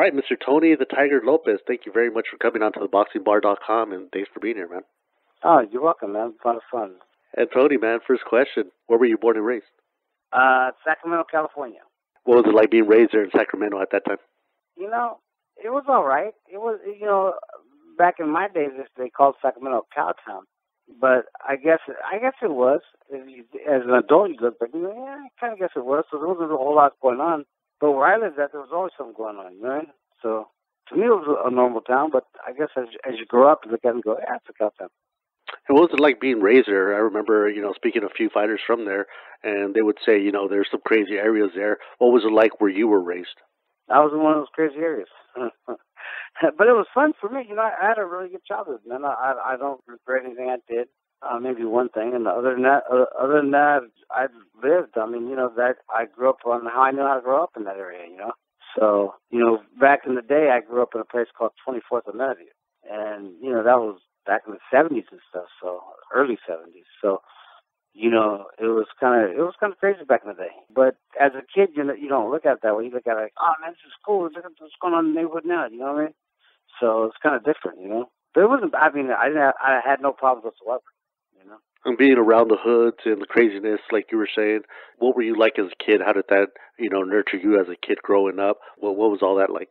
All right, Mr. Tony the Tiger Lopez, thank you very much for coming on to theboxingbar.com, and thanks for being here, man. Oh, you're welcome, man. A lot of fun. And Tony, man, first question. Where were you born and raised? Sacramento, California. What was it like being raised there in Sacramento at that time? You know, it was all right. It was, back in my days, they called Sacramento Cowtown. But I guess it was. As an adult, you look back, yeah, I kind of guess it was. So there wasn't a whole lot going on. But where I lived at, there was always something going on, right? So to me, it was a normal town. But I guess as you grow up, you look at it and go, yeah, it's a Cowtown. And what was it like being raised there? I remember, speaking to a few fighters from there, and they would say, there's some crazy areas there. What was it like where you were raised? I was in one of those crazy areas. But it was fun for me. I had a really good childhood, man. I don't regret anything I did. Maybe one thing, and other than that, I've lived. That I grew up on how I knew how to grow up in that area. So back in the day, I grew up in a place called 24th Avenue, and that was back in the 70s and stuff. So early 70s. So it was kind of crazy back in the day. But as a kid, you don't look at it that way. You look at it like, oh man, this is cool. Look at what's going on in the neighborhood now. You know what I mean? So it's kind of different, But it wasn't. I had no problems whatsoever. And being around the hoods and the craziness, like you were saying, what were you like as a kid? How did that, nurture you as a kid growing up? What was all that like?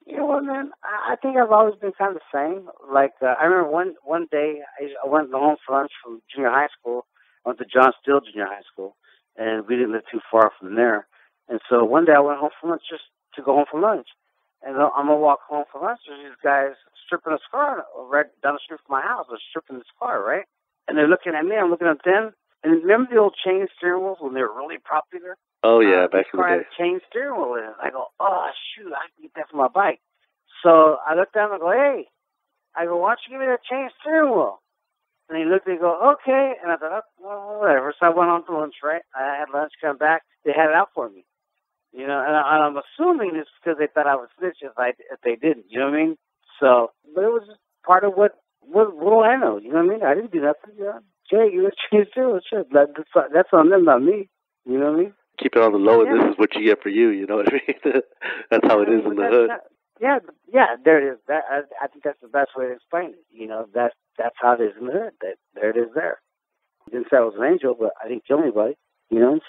Man, I think I've always been kind of the same. Like, I remember one day I went home for lunch from junior high school. I went to John Steele Junior High School, and we didn't live too far from there. And so one day I went home for lunch just to go home for lunch. And I'm going to walk home for lunch. There's these guys stripping a car right down the street from my house. They're stripping this car, right? And they're looking at me. I'm looking at them. And remember the old chain steering wheels when they were really popular? Oh, yeah, back in the day. This car had a chain steering wheel in it. I go, oh, shoot, I can get that for my bike. So I look down and I go, hey. I go, why don't you give me that chain steering wheel? And he looked and he go, okay. And I thought, oh, well, whatever. So I went on to lunch, right? I had lunch, come back. They had it out for me. And I'm assuming it's because they thought I was snitch if they didn't. You know what I mean? So, but it was just part of what do I know? You know what I mean? I didn't do nothing. Jay, you change too. Sure. That's on them, not me. You know what I mean? Keep it on the low, and this is what you get for you. You know what I mean? That's how it is in the hood. Yeah, there it is. I think that's the best way to explain it. That's how it is in the hood. There it is there. I didn't say I was an angel, but I didn't kill anybody,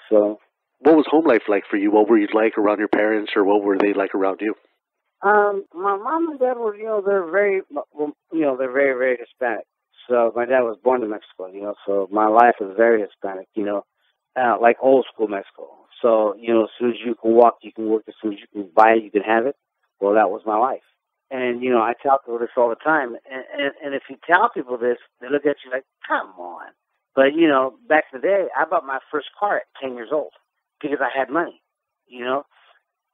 so. What was home life like for you? What were you like around your parents, or what were they like around you? My mom and dad were, they're very, they're very, very Hispanic. So my dad was born in Mexico, so my life is very Hispanic, like old school Mexico. So, as soon as you can walk, you can work. As soon as you can buy it, you can have it. Well, that was my life. And, I tell people this all the time. And if you tell people this, they look at you like, come on. But, back in the day, I bought my first car at 10 years old because I had money,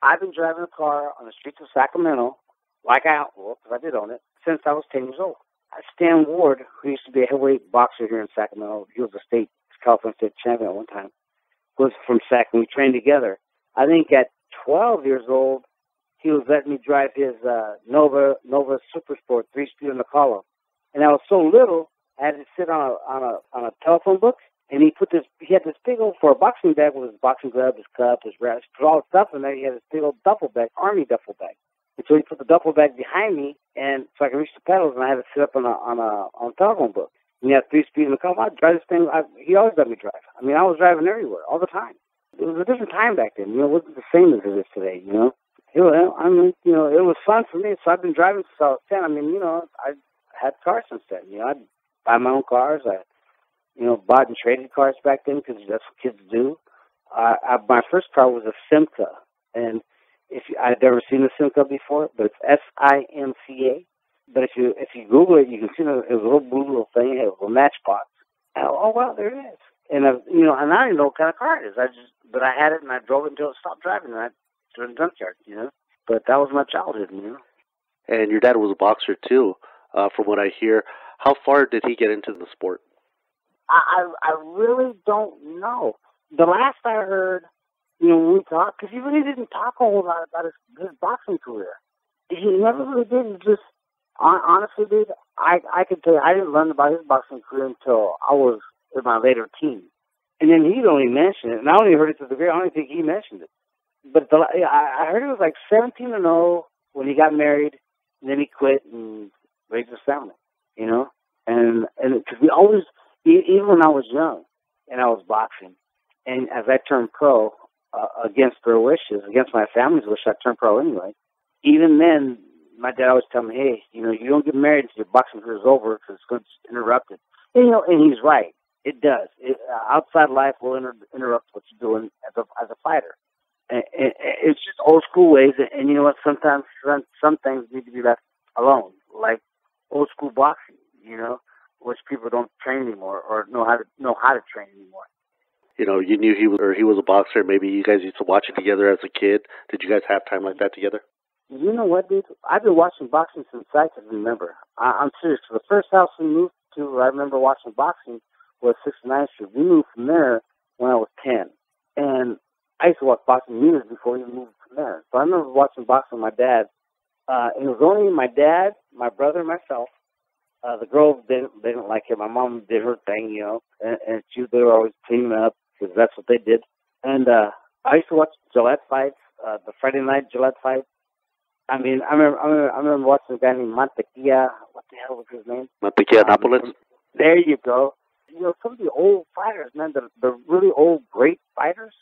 I've been driving a car on the streets of Sacramento, like I because I did own it, since I was 10 years old. Stan Ward, who used to be a heavyweight boxer here in Sacramento, he was a California state champion at one time, was from Sac, and we trained together. I think at 12 years old, he was letting me drive his Nova Super Sport 3-speed in the column. And I was so little, I had to sit on a telephone book. And he had this big old, for a boxing bag with his boxing glove, his cup, his wraps, put all the stuff in there. He had this big old duffel bag, army duffel bag. And so he put the duffel bag behind me, and so I could reach the pedals, and I had to sit up on a telephone book. And he had 3-speed in the car. I'd drive this thing. He always let me drive. I was driving everywhere, all the time. It was a different time back then. It wasn't the same as it is today, It was fun for me. So I've been driving since I was 10. I had cars since then. I'd buy my own cars. Bought and traded cars back then because that's what kids do. My first car was a Simca, and I'd never seen a Simca before, but it's SIMCA. But if you Google it, you can see it was a little blue little thing. It was a matchbox. Oh wow, there it is. And and I didn't know what kind of car it is. But I had it and I drove it until it stopped driving, and I threw it in the junkyard. But that was my childhood. And your dad was a boxer too, from what I hear. How far did he get into the sport? I really don't know. The last I heard, when we talked, because he really didn't talk a whole lot about his boxing career. He never really did. He just, honestly, dude, I could tell you, I didn't learn about his boxing career until I was in my later teens. And then he'd only mention it, and I only heard it to the very, I don't think he mentioned it. But I heard it was like 17-0, when he got married, and then he quit and raised his family, you know? And because we always, even when I was young and I was boxing, and as I turned pro, against their wishes, against my family's wish, I turned pro anyway. Even then, my dad always tell me, hey, you know, you don't get married until your boxing career is over because it's going to interrupt it. And, you know, and he's right. It does. Outside life will interrupt what you're doing as a fighter. And it's just old school ways. And you know what? Sometimes some things need to be left alone, like old school boxing, you know, which people don't train anymore or know how to train anymore. You know, you knew he was a boxer. Maybe you guys used to watch it together as a kid. Did you guys have time like that together? You know what, dude? I've been watching boxing since I can remember. I'm serious. The first house we moved to, I remember watching boxing, was 69th Street. We moved from there when I was 10. And I used to watch boxing years before we moved from there. So I remember watching boxing with my dad. It was only my dad, my brother, and myself. The girls didn't like it. My mom did her thing, you know, and they were always teaming up because that's what they did. And I used to watch Gillette fights, the Friday night Gillette fights. I mean, I remember watching a guy named Mantequilla. What the hell was his name? Mantequilla Napoles. There you go. You know, some of the old fighters, man, the really old, great fighters,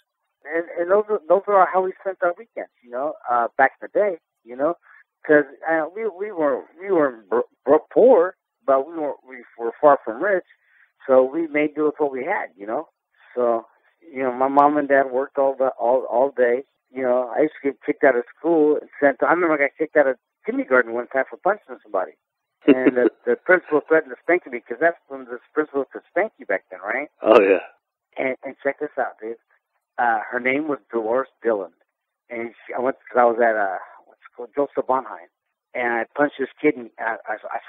and those are how we spent our weekends, you know, back in the day, you know, because we weren't poor, but we were far from rich, so we made do with what we had, you know. So, you know, my mom and dad worked all day. You know, I used to get kicked out of school and sent. I remember I got kicked out of kindergarten one time for punching somebody, and the principal threatened to spank me because that's when the principal could spank you back then, right? Oh yeah. And check this out, dude. Her name was Dolores Dillon, and I went because I was at what's it called, Joseph Bonheim, and I punched this kid. I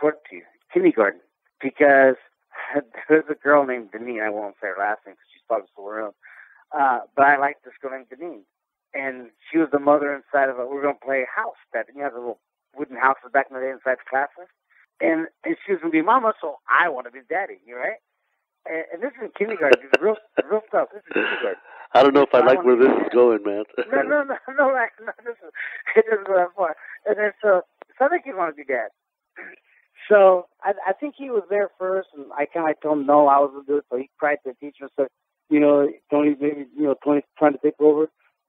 swear to you, kindergarten, because there's a girl named Denise. I won't say her last name because she's probably still around. But I liked this girl named Denise. And she was the mother inside of we were going to play house. You have the little wooden houses back in the day inside the classroom. And she was going to be mama, so I want to be daddy, you right? And this is in kindergarten. This is real stuff. This is kindergarten. I don't know if I like where this is going, man. No, this isn't go that far. And then so I think he wanted to be dad. So I think he was there first, and I kind of told him no, I was going to do it. So he cried to the teacher and said, you know, Tony's trying to take over.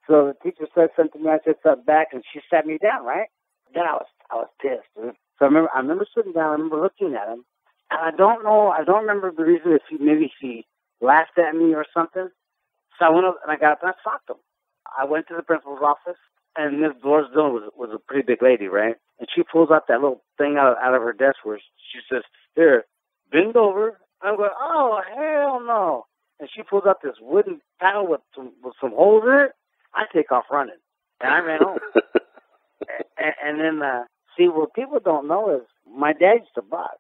So the teacher said something to me, I said something back, and she sat me down, right? Then I was pissed, dude. So I remember sitting down, I remember looking at him, and I don't remember the reason if he laughed at me or something. So I went up and I got up and I socked him. I went to the principal's office, and Miss Dolores Dillon was a pretty big lady, right? And she pulls out that little thing out of her desk where she says, here, bend over. I'm going, oh, hell no. And she pulls out this wooden paddle with some holes in it. I take off running, and I ran home. and then, see, what people don't know is my dad used to box,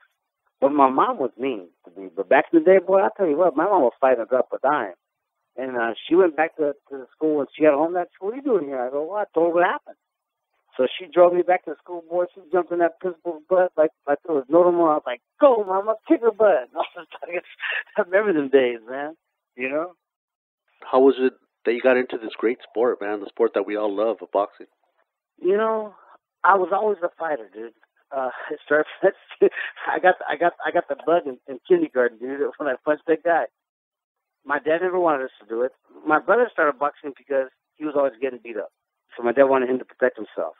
but my mom was mean to me. But back in the day, boy, I'll tell you what, my mom was fighting us up a dime. And she went back to the school, and she got home. What are you doing here? I go, well, I told her what happened. So she drove me back to the school, boy. She jumped in that principal's butt like there was no tomorrow. I was like, go, mama, kick her butt. I remember them days, man, you know? How was it that you got into this great sport, man, the sport that we all love, of boxing? You know, I was always a fighter, dude. It started. I got the bug in kindergarten, dude, when I punched that guy. My dad never wanted us to do it. My brother started boxing because he was always getting beat up, so my dad wanted him to protect himself.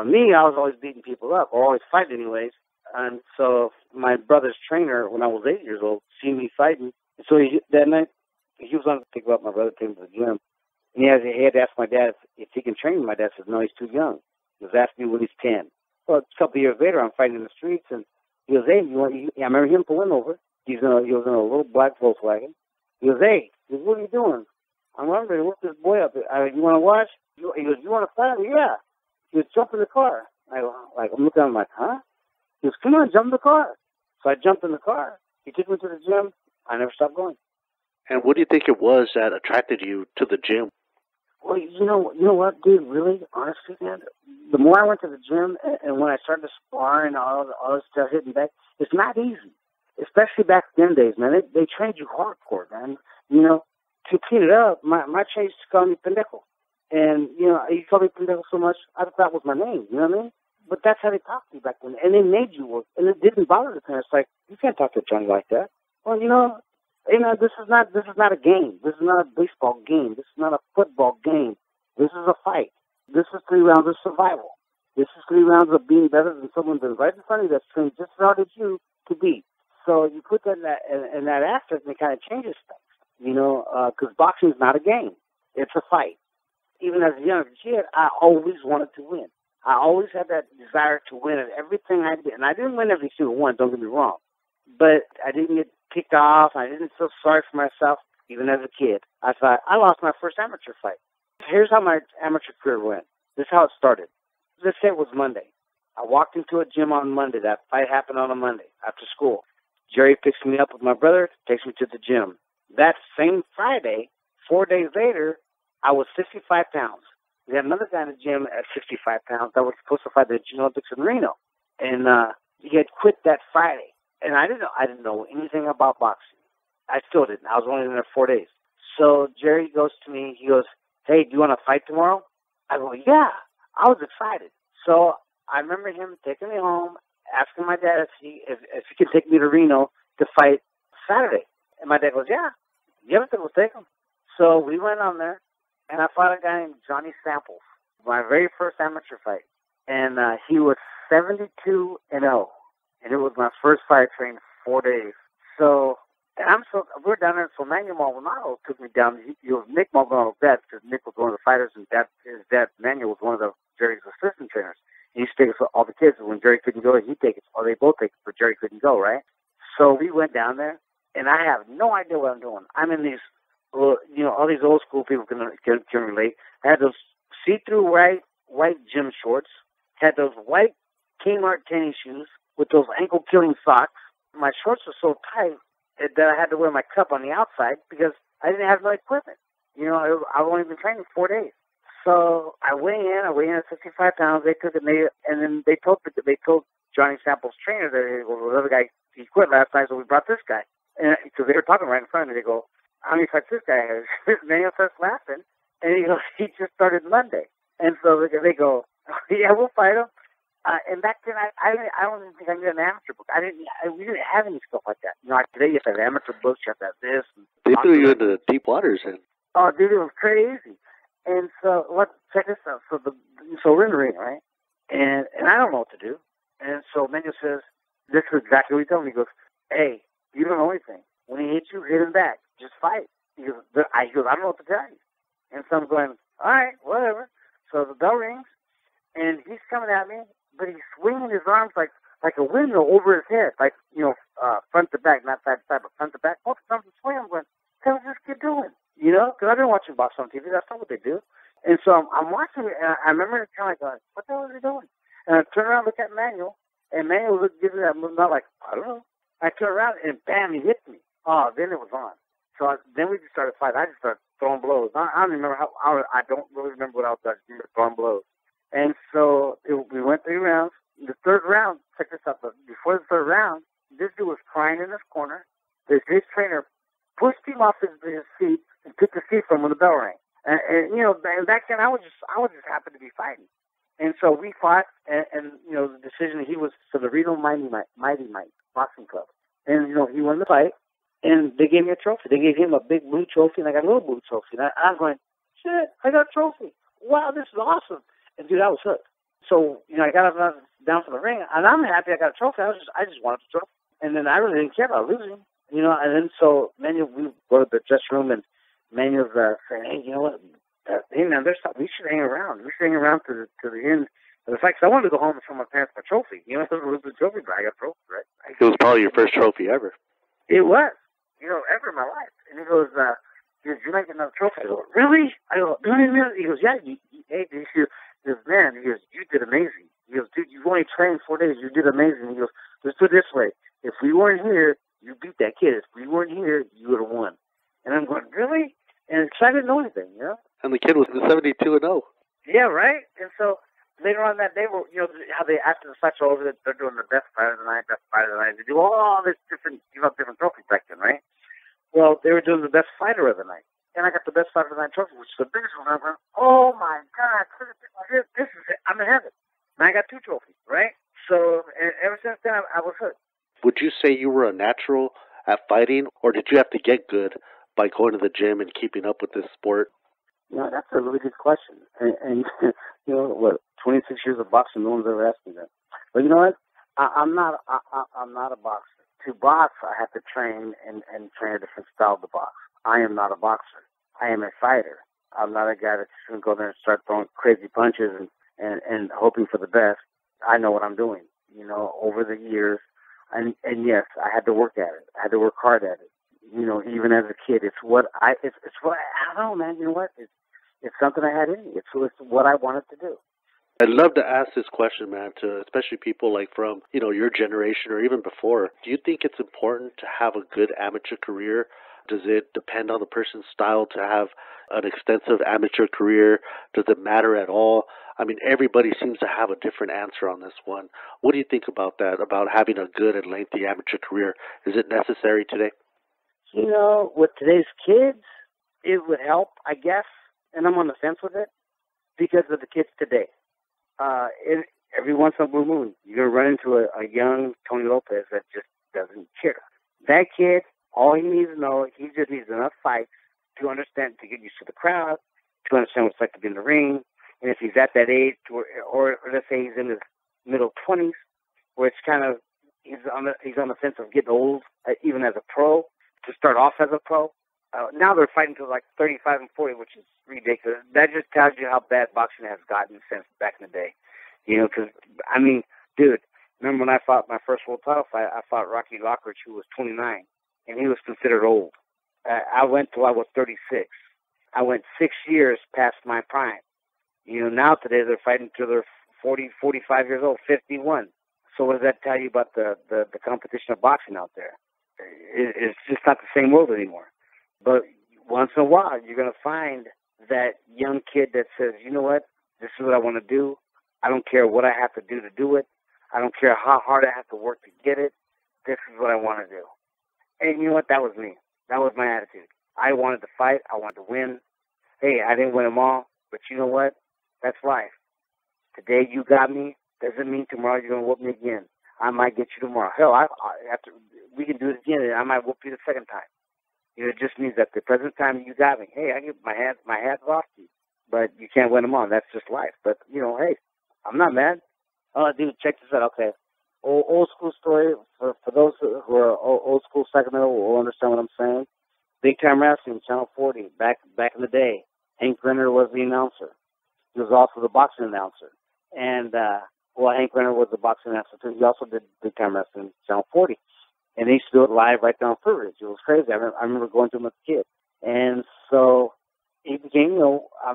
Me, I was always beating people up, or always fighting anyways. And so my brother's trainer, when I was 8 years old, seen me fighting. So that night, he was on to think about my brother came to the gym. And he had to ask my dad if he can train me. My dad says, no, he's too young. He was asking me when he's 10. Well, a couple of years later, I'm fighting in the streets, and he goes, hey, I remember him pulling over. He was in a little black Volkswagen. He goes, hey, what are you doing? I'm wondering, what's this boy up? You want to watch? He goes, you want to fight? Yeah. He goes, jump in the car. I'm looking at him like, huh? He goes, come on, jump in the car. So I jumped in the car. He took me to the gym. I never stopped going. And what do you think it was that attracted you to the gym? Well, you know what, dude? Really, honestly, man, the more I went to the gym and when I started sparring, all this stuff hitting back, it's not easy. Especially back then days, man. They trained you hardcore, man. You know, to clean it up, my trainers called me pendejo. And, you know, he called me pendejo so much, I thought that was my name, you know what I mean? But that's how they talked to you back then. And they made you work. And it didn't bother the parents. Like, you can't talk to Johnny like that. Well, this is not a game. This is not a baseball game. This is not a football game. This is a fight. This is 3 rounds of survival. This is 3 rounds of being better than someone that's right in front of you that's trained just as hard as you to beat. So you put that in that aspect, and it kind of changes things, because boxing is not a game. It's a fight. Even as a younger kid, I always wanted to win. I always had that desire to win at everything I did. And I didn't win every single one, don't get me wrong. But I didn't get kicked off. I didn't feel sorry for myself, even as a kid. I thought, I lost my first amateur fight. Here's how my amateur career went. This is how it started. Let's say it was Monday. I walked into a gym on Monday. That fight happened on a Monday after school. Jerry picks me up with my brother, takes me to the gym. That same Friday, 4 days later, I was 65 pounds. We had another guy in the gym at 65 pounds that was supposed to fight the Junior Olympics in Reno. And he had quit that Friday. And I didn't know anything about boxing. I still didn't. I was only in there 4 days. So Jerry goes to me. He goes, "Hey, do you want to fight tomorrow?" I go, "Yeah." I was excited. So I remember him taking me home, asking my dad if he could take me to Reno to fight Saturday. And my dad goes, "Yeah, we'll take him." So we went on there, and I fought a guy named Johnny Samples, my very first amateur fight. And he was 72-0. And it was my first fight. I trained 4 days. So, we're down there. So Manuel Maldonado took me down. Nick Maldonado's dad, because Nick was one of the fighters, and his dad, Manuel, was one of Jerry's assistant trainers. He used to take it for all the kids. And when Jerry couldn't go, he'd take it. Or they both take it, but Jerry couldn't go, right? So we went down there, and I have no idea what I'm doing. I'm in these, all these old school people can relate. I had those see-through white gym shorts, had those white Kmart tennis shoes with those ankle-killing socks. My shorts were so tight that I had to wear my cup on the outside because I didn't have no equipment. I've only been training 4 days. So I weigh in at 65 pounds. They took it, and then they told Johnny Samples' trainer that the other guy, he quit last night, so we brought this guy. And because they were talking right in front of me, they go, "How many fights this guy has?" Manuel starts laughing, and he goes, "He just started Monday." And so they go, "Yeah, we'll fight him." And back then, I don't even think I knew an amateur book. We didn't have any stuff like that. Like today, you have to have amateur books, you have to have this. They threw you into the deep waters, and oh, dude, it was crazy. And so, check this out. So we're in the ring, right? And I don't know what to do. And so Manuel says, this is exactly what he told me. He goes, "Hey, you don't know anything. When he hits you, hit him back. Just fight." He goes, I don't know what to tell you. And so I'm going, all right, whatever. So the bell rings, and he's coming at me, but he's swinging his arms like a windmill over his head, like, front to back, not side to side, but front to back. Both times he swing, I'm going, "What's this kid doing?" Because I've been watching boxing on TV. That's not what they do. And so I'm watching it, and I remember kind of going, what the hell is he doing? And I turn around, look at Manuel, and Manuel gives me that move, not like, I don't know. I turn around, and bam, he hits me. Oh, then it was on. So then we just started fighting. I just started throwing blows. I don't remember I don't really remember what else I was doing, throwing blows. And so we went 3 rounds. The third round, check this out, but before the third round, this dude was crying in his corner. His trainer pushed him off his seat and took the seat from him when the bell rang. And back then I was just happy to be fighting. And so we fought, and the decision, he was for the Reno Mighty Might Boxing Club. And, he won the fight, and they gave me a trophy. They gave him a big blue trophy, and I got a little blue trophy. And I'm going, shit, I got a trophy. Wow, this is awesome. And, dude, I was hooked. So, I got up down from the ring, and I'm happy I got a trophy. I just wanted the trophy. And then I really didn't care about losing, and then so Manuel, we go to the dressing room, and Manuel's saying, "Hey, you know what? Hey, man, we should hang around. We should hang around to the end of the fight." Because I wanted to go home and show my parents my trophy. It was the trophy, but I got a trophy, right? it was probably your first trophy ever. It was, ever in my life. And he goes, "You're not getting another trophy." I go, "Really?" I go, "Really?" He goes, "Yeah, hey, he goes, man, he goes, you did amazing." He goes, "Dude, you've only trained 4 days. You did amazing." He goes, "Let's put it this way. If we weren't here, you beat that kid. If we weren't here, you would have won." And I'm going, "Really?" And I didn't know anything, And the kid was 72-0. Yeah, right? And so later on that day, how they, after the fights are over, they're doing the best fight of the night, best fight of the night. They do all this different trophies back then, right? Well, they were doing the best fighter of the night. And I got the best fighter of the night trophy, which is the biggest one ever. Oh, my God. This is it. I'm in heaven. And I got 2 trophies, right? So and ever since then, I was hooked. Would you say you were a natural at fighting, or did you have to get good by going to the gym and keeping up with this sport? That's a really good question. And what, 26 years of boxing, no one's ever asked me that. But you know what? I'm not a boxer. To box, I have to train and train a different style to box. I am not a boxer. I am a fighter. I'm not a guy that's just going to go there and start throwing crazy punches and hoping for the best. I know what I'm doing, over the years. And yes, I had to work at it. I had to work hard at it. Even as a kid, it's what I don't know, man. You know what? It's something I had in me. It's what I wanted to do. I'd love to ask this question, man, to especially people like from, your generation or even before. Do you think it's important to have a good amateur career? Does it depend on the person's style to have an extensive amateur career? Does it matter at all? I mean, everybody seems to have a different answer on this one. What do you think about that, about having a good and lengthy amateur career? Is it necessary today? With today's kids, it would help, I guess, and I'm on the fence with it because of the kids today. Every once in a blue moon, you're going to run into a young Tony Lopez that just doesn't care. That kid, all he needs to know, he just needs enough fights to understand, to get used to the crowd, to understand what it's like to be in the ring. And if he's at that age, or let's say he's in his middle 20s, where it's kind of, he's on the fence of getting old, even as a pro, to start off as a pro. Now they're fighting to like 35 and 40, which is ridiculous. That just tells you how bad boxing has gotten since back in the day. Because, dude, remember when I fought my first world title fight, I fought Rocky Lockridge, who was 29, and he was considered old. I went till I was 36. I went 6 years past my prime. Now today they're fighting till they're 40, 45 years old, 51. So what does that tell you about the competition of boxing out there? It's just not the same world anymore. But once in a while, you're going to find that young kid that says, you know what, this is what I want to do. I don't care what I have to do it. I don't care how hard I have to work to get it. This is what I want to do. And you know what? That was me. That was my attitude. I wanted to fight. I wanted to win. Hey, I didn't win them all, but you know what? That's life. Today you got me. Doesn't mean tomorrow you're going to whoop me again. I might get you tomorrow. Hell, after we can do it again, and I might whoop you the second time. It just means that the present time you got me, hey, I get my hands off you, but you can't win them all. That's just life. But hey, I'm not mad. Oh, dude, check this out. Okay, old school story for those who are old school Sacramento will understand what I'm saying. Big time wrestling, Channel 40, back in the day. Hank Renner was the announcer. He was also the boxing announcer, and Hank Renner was the boxing announcer too. He also did big time wrestling, Channel 40. And they used to do it live right down Fruit Ridge. It was crazy. I remember going to him as a kid. And so he became,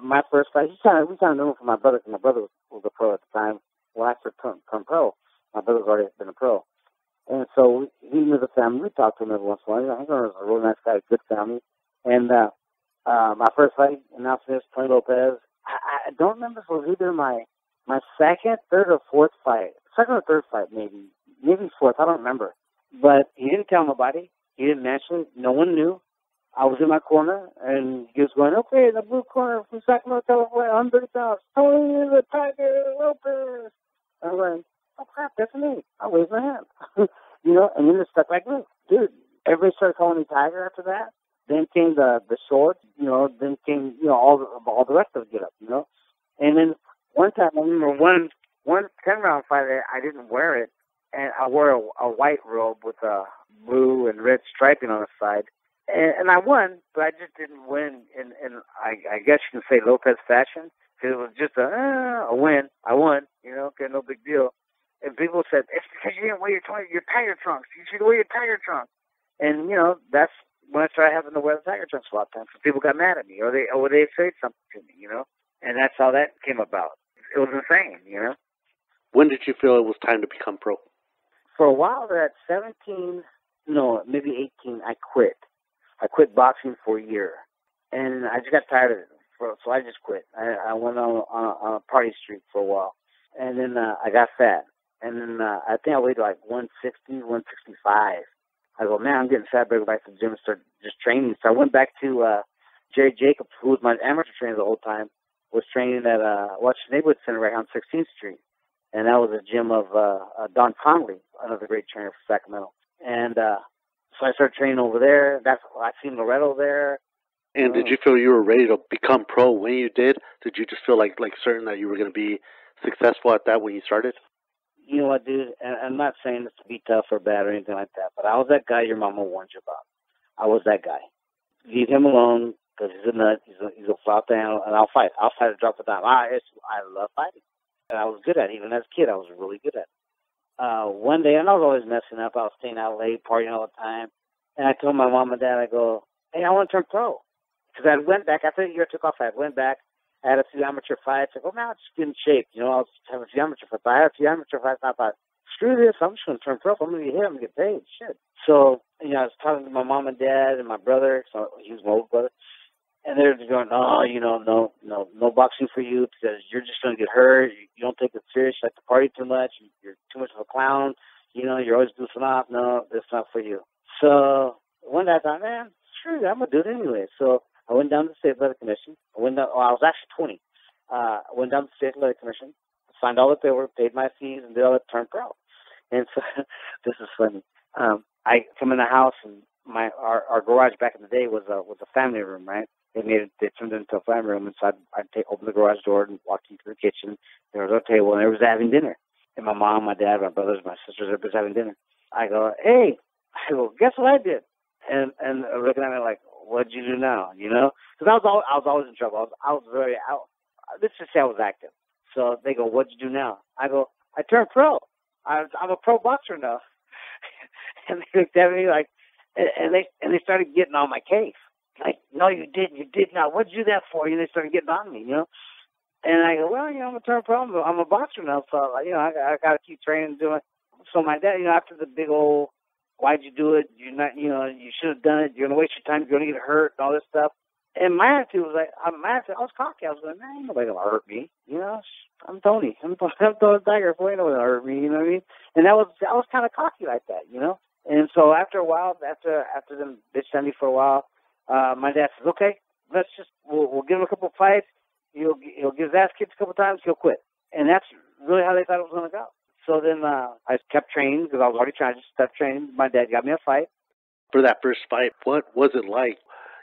my first fight. We kind of knew him from my brother, because my brother was a pro at the time. When I first turned pro, my brother's already been a pro. And so he knew the family. We talked to him every once in a while. I think he was a really nice guy, good family. And my first fight, announced this, Tony Lopez. I don't remember if it was either my second, third, or fourth fight. Second or third fight, maybe. Maybe fourth. I don't remember. But he didn't tell nobody. He didn't mention it. No one knew. I was in my corner, and he was going, okay, the blue corner from Sacramento, California, 130 pounds, TonyThe Tiger Lopez. I went, oh, crap, that's me. I waved my hand. And then it stuck like glue. Dude, everybody started calling me Tiger after that. Then came the shorts, then came, all the rest of the get up, And then one time, I remember one 10-round fight, I didn't wear it. And I wore a white robe with a blue and red striping on the side. And I won, but I just didn't win in I guess you can say Lopez fashion. Because it was just a win. I won, okay, no big deal. And people said, it's because you didn't wear your tiger trunks. You should wear your tiger trunks. And, that's when I started having to wear the tiger trunks a lot of times. So people got mad at me, or they said something to me, And that's how that came about. It was insane, When did you feel it was time to become pro? For a while, at 17, maybe 18, I quit. I quit boxing for a year. And I just got tired of it. So I just quit. I went on a party streak for a while. And then I got fat. And then I think I weighed like 160, 165. I go, man, I'm getting fat. Better go back to the gym and start just training. So I went back to Jerry Jacobs, who was my amateur trainer the whole time, was training at Washington Neighborhood Center right on 16th Street. and that was a gym of Don Conley, another great trainer for Sacramento. And so I started training over there. I seen Loretto there. And did you feel you were ready to become pro when you did? Did you just feel like certain that you were going to be successful at that when you started? You know what, dude? And I'm not saying this to be tough or bad or anything like that, but I was that guy your mama warned you about. I was that guy. Leave him alone because he's a nut. He's a flop down, and I'll fight. I'll fight to drop it down. I love fighting, and I was good at it. Even as a kid, I was really good at it. One day, and I was always messing up. I was staying out late, partying all the time, and I told my mom and dad, I go, hey, I want to turn pro. Because I went back, after the year I took off, I went back, I had a few amateur fights. I go, man, I'll just get in shape. You know, I'll just have a few amateur fights. I had a few amateur fights, and I thought, screw this, I'm just going to turn pro. I'm going to get hit, I'm going to get paid. Shit. So, you know, I was talking to my mom and dad and my brother, so he was my older brother, and they're just going, oh, you know, no boxing for you because you're just going to get hurt. You don't take it serious. You like to party too much. You're too much of a clown. You know, you're always goofing off. No, that's not for you. So one day I thought, man, sure, I'm going to do it anyway. So I went down to the State Athletic Commission. I was actually 20. I went down to the State Athletic Commission, signed all the paperwork, paid my fees, and did all that, turned pro. And so this is funny. I come in the house, and our garage back in the day was a family room, right? They turned it into a family room, and so I'd open the garage door and walk into the kitchen. There was a table, and everybody was having dinner. And my mom, my dad, my brothers, my sisters, everybody was having dinner. I go, hey, guess what I did? And they're looking at me like, what'd you do now? You know, because I was always in trouble. Let's just say I was active. So they go, what'd you do now? I go, I turned pro. I'm a pro boxer now. And they looked at me like, and they started getting on my case. Like, no, you didn't. You did not. What'd you do that for? And they started getting on me, you know. And I go, well, you know, I'm a turned pro. I'm a boxer now, so you know, I got to keep training, doing. So my dad, you know, after the big old, why'd you do it? You're not, you know, you should have done it. You're gonna waste your time. You're gonna get hurt and all this stuff. And my attitude was like, I was cocky. I was like, man, ain't nobody gonna hurt me. You know, I'm Tony. I'm Tony Tiger. Boy, ain't nobody gonna hurt me. You know what I mean? And I was kind of cocky like that, you know. And so after a while, after them bitch at me for a while, my dad says, okay, we'll give him a couple of fights. He'll get his ass kicked a couple of times. He'll quit. And that's really how they thought it was gonna go. So then I kept training because I was already trying to start training. My dad got me a fight. For that first fight, what was it like?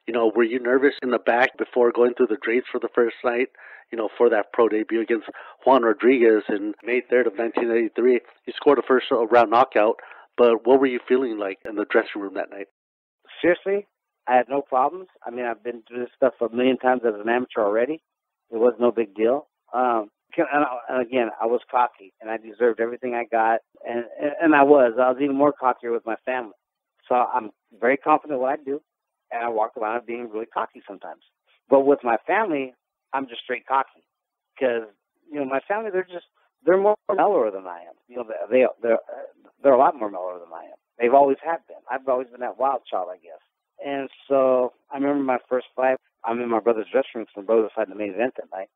You know, were you nervous in the back before going through the drapes for the first night, you know, for that pro debut against Juan Rodriguez in May 3rd of 1983? You scored a first round knockout, but what were you feeling like in the dressing room that night? Seriously, I had no problems. I mean, I've been through this stuff a million times as an amateur already. It was no big deal. And again, I was cocky, and I deserved everything I got, and I was even more cockier with my family. So I'm very confident in what I do, and I walk around being really cocky sometimes. But with my family, I'm just straight cocky because, you know, my family, they're more mellower than I am. You know, they're a lot more mellower than I am. They've always have been. I've always been that wild child, I guess. And so I remember my first fight. I'm in my brother's dressing room because my brother was fighting the main event that night.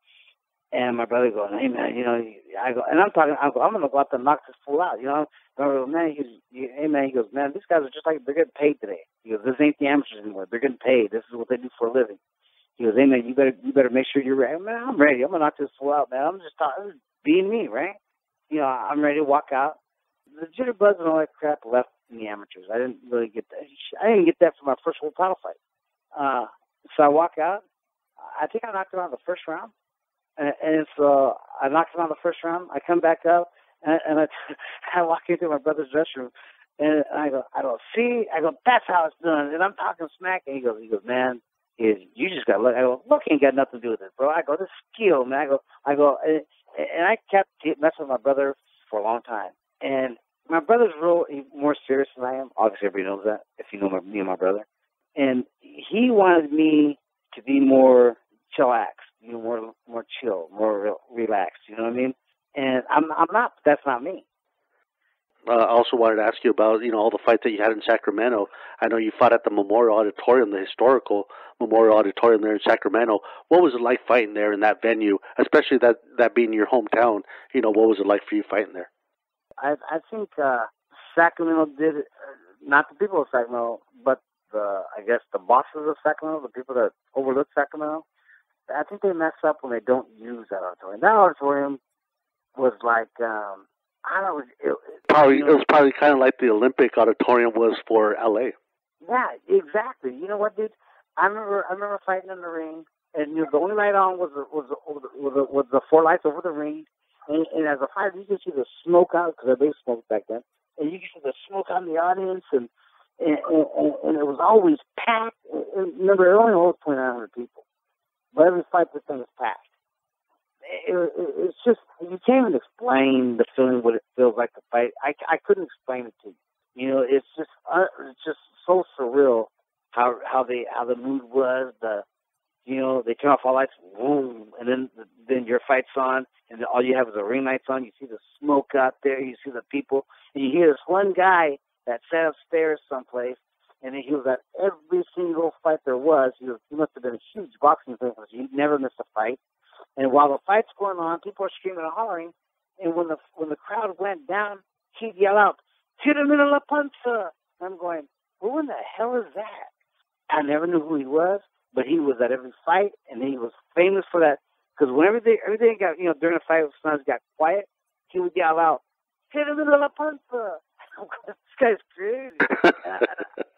And my brother goes, hey, man, you know, I go, and I'm going to go out there and knock this fool out. You know, my brother goes, man, he goes, man, these guys are just like, they're getting paid today. He goes, this ain't the amateurs anymore. They're getting paid. This is what they do for a living. He goes, hey, man, you better make sure you're ready. Man, I'm ready. I'm going to knock this fool out, man. I'm just being me, right? You know, I'm ready to walk out. The jitterbugs and all that crap left in the amateurs. I didn't really get that. I didn't get that for my first world title fight. So I walk out. I think I knocked him out in the first round. And so I knocked him out in the first round. I come back up, and I walk into my brother's dressing room, and I go, that's how it's done. And I'm talking smack, and he goes, man, you just got luck. I go, luck ain't got nothing to do with it, bro. I go, this skill, man. I go, and I kept messing with my brother for a long time. And my brother's more serious than I am. Obviously, everybody knows that if you know me and my brother. And he wanted me to be more chillax, you know, more chill, more relaxed. You know what I mean? And I'm not. That's not me. I also wanted to ask you about, you know, all the fights that you had in Sacramento. I know you fought at the Memorial Auditorium, the historical Memorial Auditorium there in Sacramento. What was it like fighting there in that venue, especially that being your hometown? You know, what was it like for you fighting there? I think Sacramento did, not the people of Sacramento, but I guess the bosses of Sacramento, the people that overlook Sacramento, I think they mess up when they don't use that auditorium. That auditorium, was like, I don't know, Probably, it was probably kind of like the Olympic Auditorium was for LA. yeah, exactly. You know what, dude? I remember fighting in the ring, and the only light on was the four lights over the ring, and as a fighter, you could see the smoke out because everybody smoked back then, and you could see the smoke out in the audience, and it was always packed. And remember, it only holds 2,900 people, but every fight the thing is packed. It's just, you can't even explain the feeling, what it feels like to fight. I couldn't explain it to you. You know, it's just so surreal how the mood was. They turn off all lights, boom, and then your fight's on, and all you have is the ring lights on. You see the smoke out there, you see the people, and you hear this one guy that sat upstairs someplace, and he was at every single fight there was. He must have been a huge boxing fan because he never missed a fight. And while the fight's going on, people are screaming and hollering, and when the crowd went down, he'd yell out, "Hit him in la panza!" I'm going, who in the hell is that? I never knew who he was, but he was at every fight, and he was famous for that. Because when everything got, during the fight, sometimes got quiet, he would yell out, "Hit him in la panza!" This guy's crazy.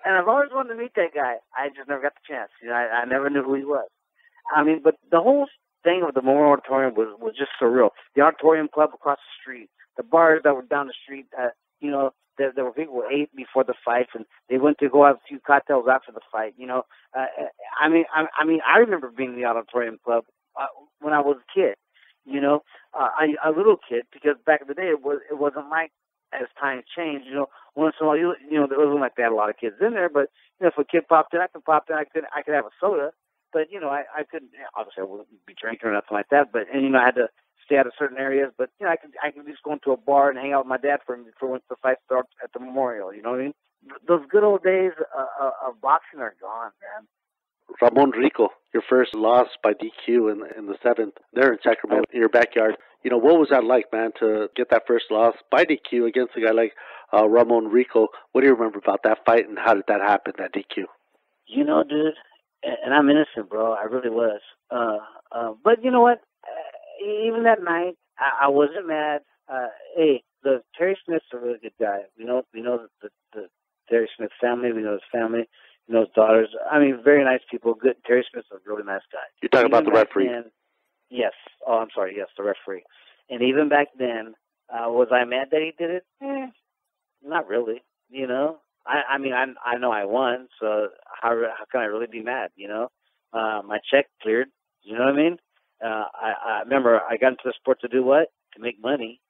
and I've always wanted to meet that guy. I just never got the chance. I never knew who he was. I mean, but the whole thing of the Memorial Auditorium was just surreal. The Auditorium Club across the street, the bars that were down the street, there were people who ate before the fights, and they went to go have a few cocktails after the fight. I remember being in the Auditorium Club when I was a kid. A little kid, because back in the day it wasn't like as time changed. Once in a while, there wasn't like they had a lot of kids in there, but if a kid popped in, I could have a soda. But, I couldn't, obviously I wouldn't be drinking or nothing like that, but, I had to stay out of certain areas, but, I could just go into a bar and hang out with my dad for once the fight starts at the Memorial, you know what I mean? Those good old days of boxing are gone, man. Ramon Rico, your first loss by DQ in the seventh, there in Sacramento, in your backyard. What was that like, man, to get that first loss by DQ against a guy like Ramon Rico? What do you remember about that fight, and how did that happen, that DQ? Dude, and I'm innocent, bro. I really was. But you know what? Even that night, I wasn't mad. Hey, the Terry Smith's a really good guy. We know the Terry Smith family. We know his family. We know his daughters. I mean, very nice people. Good. Terry Smith's a really nice guy. You're talking about the referee? Yes. Oh, I'm sorry. Yes, the referee. And even back then, was I mad that he did it? Not really. I know I won, so how can I really be mad? My check cleared. You know what I mean? I remember I got into the sport to do what? To make money.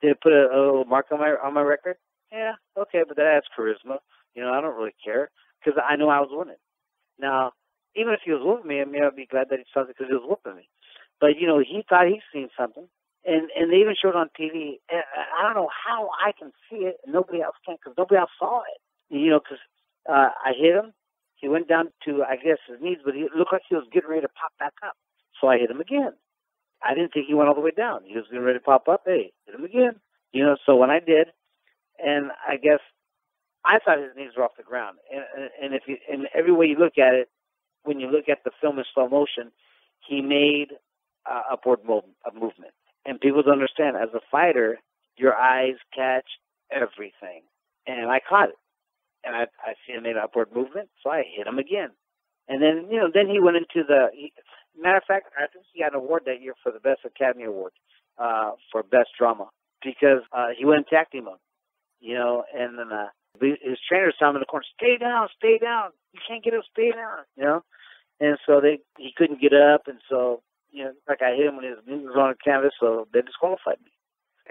Did it put a little mark on my record? Yeah, okay, but that adds charisma. I don't really care because I knew I was winning. Now, even if he was whooping me, I'd be glad that he saw it because he was whooping me. But he thought he'd seen something. And they even showed it on TV. And I don't know how I can see it and nobody else can because nobody else saw it. Because I hit him. He went down to, I guess, his knees, but it looked like he was getting ready to pop back up. So I hit him again. I didn't think he went all the way down. He was getting ready to pop up. Hey, hit him again. So when I did, and I guess I thought his knees were off the ground. And every way you look at it, when you look at the film in slow motion, he made upward movement. And people don't understand, as a fighter, your eyes catch everything. And I caught it. And I see him made an upward movement, so I hit him again. And then, then he went into matter of fact, I think he got an award that year for the Best Academy Award for Best Drama because he went and attacked him, and then his trainer saw him in the corner, stay down, you can't get up, stay down, and so he couldn't get up, and so, like I hit him when his knee was on the canvas, so they disqualified me.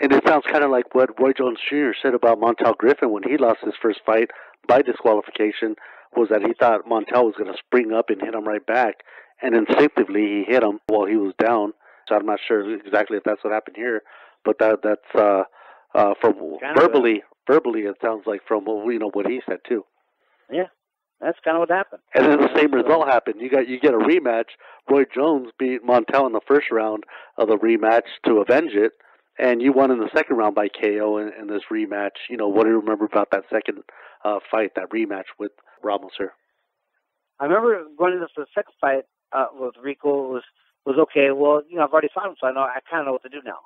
And it sounds kind of like what Roy Jones Jr. said about Montel Griffin when he lost his first fight by disqualification, was that he thought Montel was going to spring up and hit him right back, and instinctively he hit him while he was down. So I'm not sure exactly if that's what happened here, but that's from verbally it sounds like from what he said too. Yeah, that's kind of what happened. And then the same result happened. You get a rematch. Roy Jones beat Montel in the first round of the rematch to avenge it. And you won in the second round by KO in this rematch. What do you remember about that second fight, that rematch with Ramos here? I remember going into the second fight with Rico was okay. Well, I've already fought him, so I kind of know what to do now.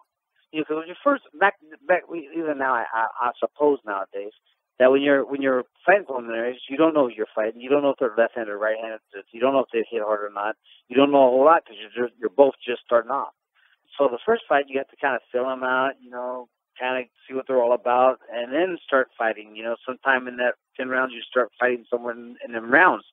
You know, 'cause when you first even now, I suppose nowadays that when you're fighting preliminaries, you don't know who you're fighting. You don't know if they're left-handed or right-handed. You don't know if they hit hard or not. You don't know a whole lot because you're both just starting off. So the first fight, you have to kind of fill them out, you know, kind of see what they're all about, and then start fighting. You know, sometime in that 10 rounds, you start fighting somewhere in them rounds.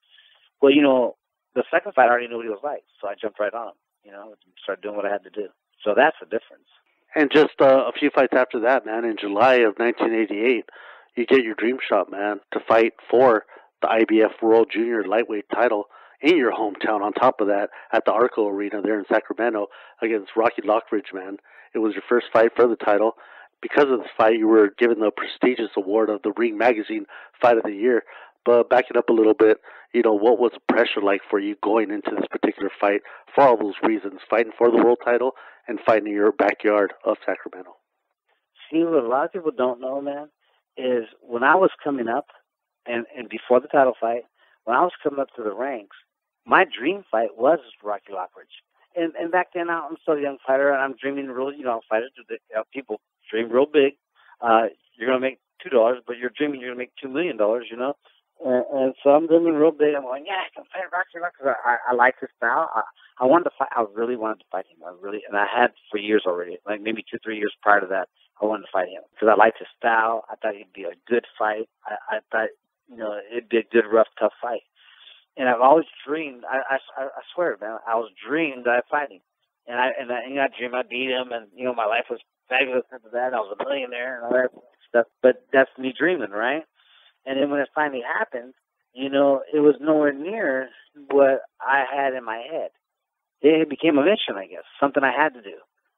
Well, you know, the second fight, I already knew what he was like, so I jumped right on him, you know, and started doing what I had to do. So that's the difference. And just a few fights after that, man, in July of 1988, you get your dream shot, man, to fight for the IBF World Junior Lightweight title in your hometown. On top of that, at the Arco Arena there in Sacramento against Rocky Lockridge, man. It was your first fight for the title. Because of this fight, you were given the prestigious award of the Ring Magazine Fight of the Year. But back it up a little bit, you know, what was the pressure like for you going into this particular fight for all those reasons, fighting for the world title and fighting in your backyard of Sacramento? See, what a lot of people don't know, man, is when I was coming up, and before the title fight, when I was coming up to the ranks, my dream fight was Rocky Lockridge. And back then, I'm still a young fighter, and I'm dreaming really, you know, fighters, people dream real big. You're going to make $2, but you're dreaming you're going to make $2 million, you know? And so I'm dreaming real big. I'm going, yeah, I can fight Rocky Lockridge. I like his style. I wanted to fight. I really wanted to fight him. And I had for years already, like maybe 2-3 years prior to that, I wanted to fight him because I liked his style. I thought he'd be a good fight. I thought, you know, it'd be a good, rough, tough fight. And I've always dreamed. I swear, man, I was dreamed that I'd fight him. And I dreamed I beat him, and you know, my life was fabulous after that. I was a millionaire and all that stuff. But that's me dreaming, right? And then when it finally happened, you know, it was nowhere near what I had in my head. It became a mission, I guess, something I had to do.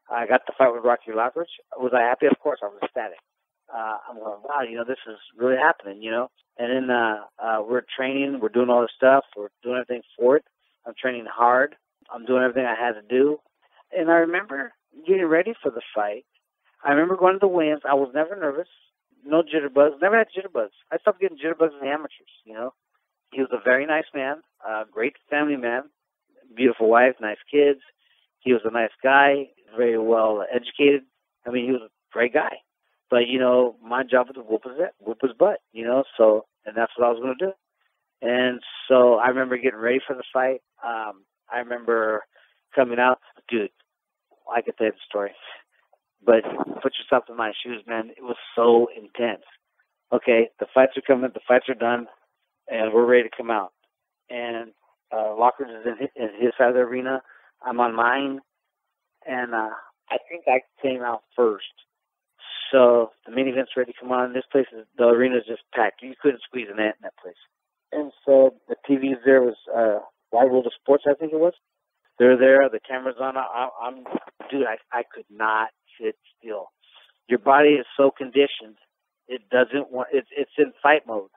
I got to fight with Rocky Lockridge. Was I happy? Of course, I was ecstatic. I'm going, wow, you know, this is really happening, you know. And then we're training. We're doing all this stuff. We're doing everything for it. I'm training hard. I'm doing everything I had to do. And I remember getting ready for the fight. I remember going to the weigh-ins. I was never nervous. No jitterbugs. Never had jitterbugs. I stopped getting jitterbugs in the amateurs, you know. He was a very nice man, great family man, beautiful wife, nice kids. He was a nice guy, very well educated. I mean, he was a great guy. But, you know, my job was to whoop his butt, you know, so, and that's what I was going to do. And so I remember getting ready for the fight. I remember coming out. Dude, I could tell you the story. But put yourself in my shoes, man. It was so intense. Okay, the fights are coming, the fights are done, and we're ready to come out. And Lockridge is in his side of the arena. I'm on mine. And I think I came out first. So the main event's ready to come on. This place the arena's just packed. You couldn't squeeze an ant in that place. And so the TVs there was Wide World of Sports, I think it was. They're there. The camera's on. Dude, I could not sit still. Your body is so conditioned. It doesn't want. It's in fight mode.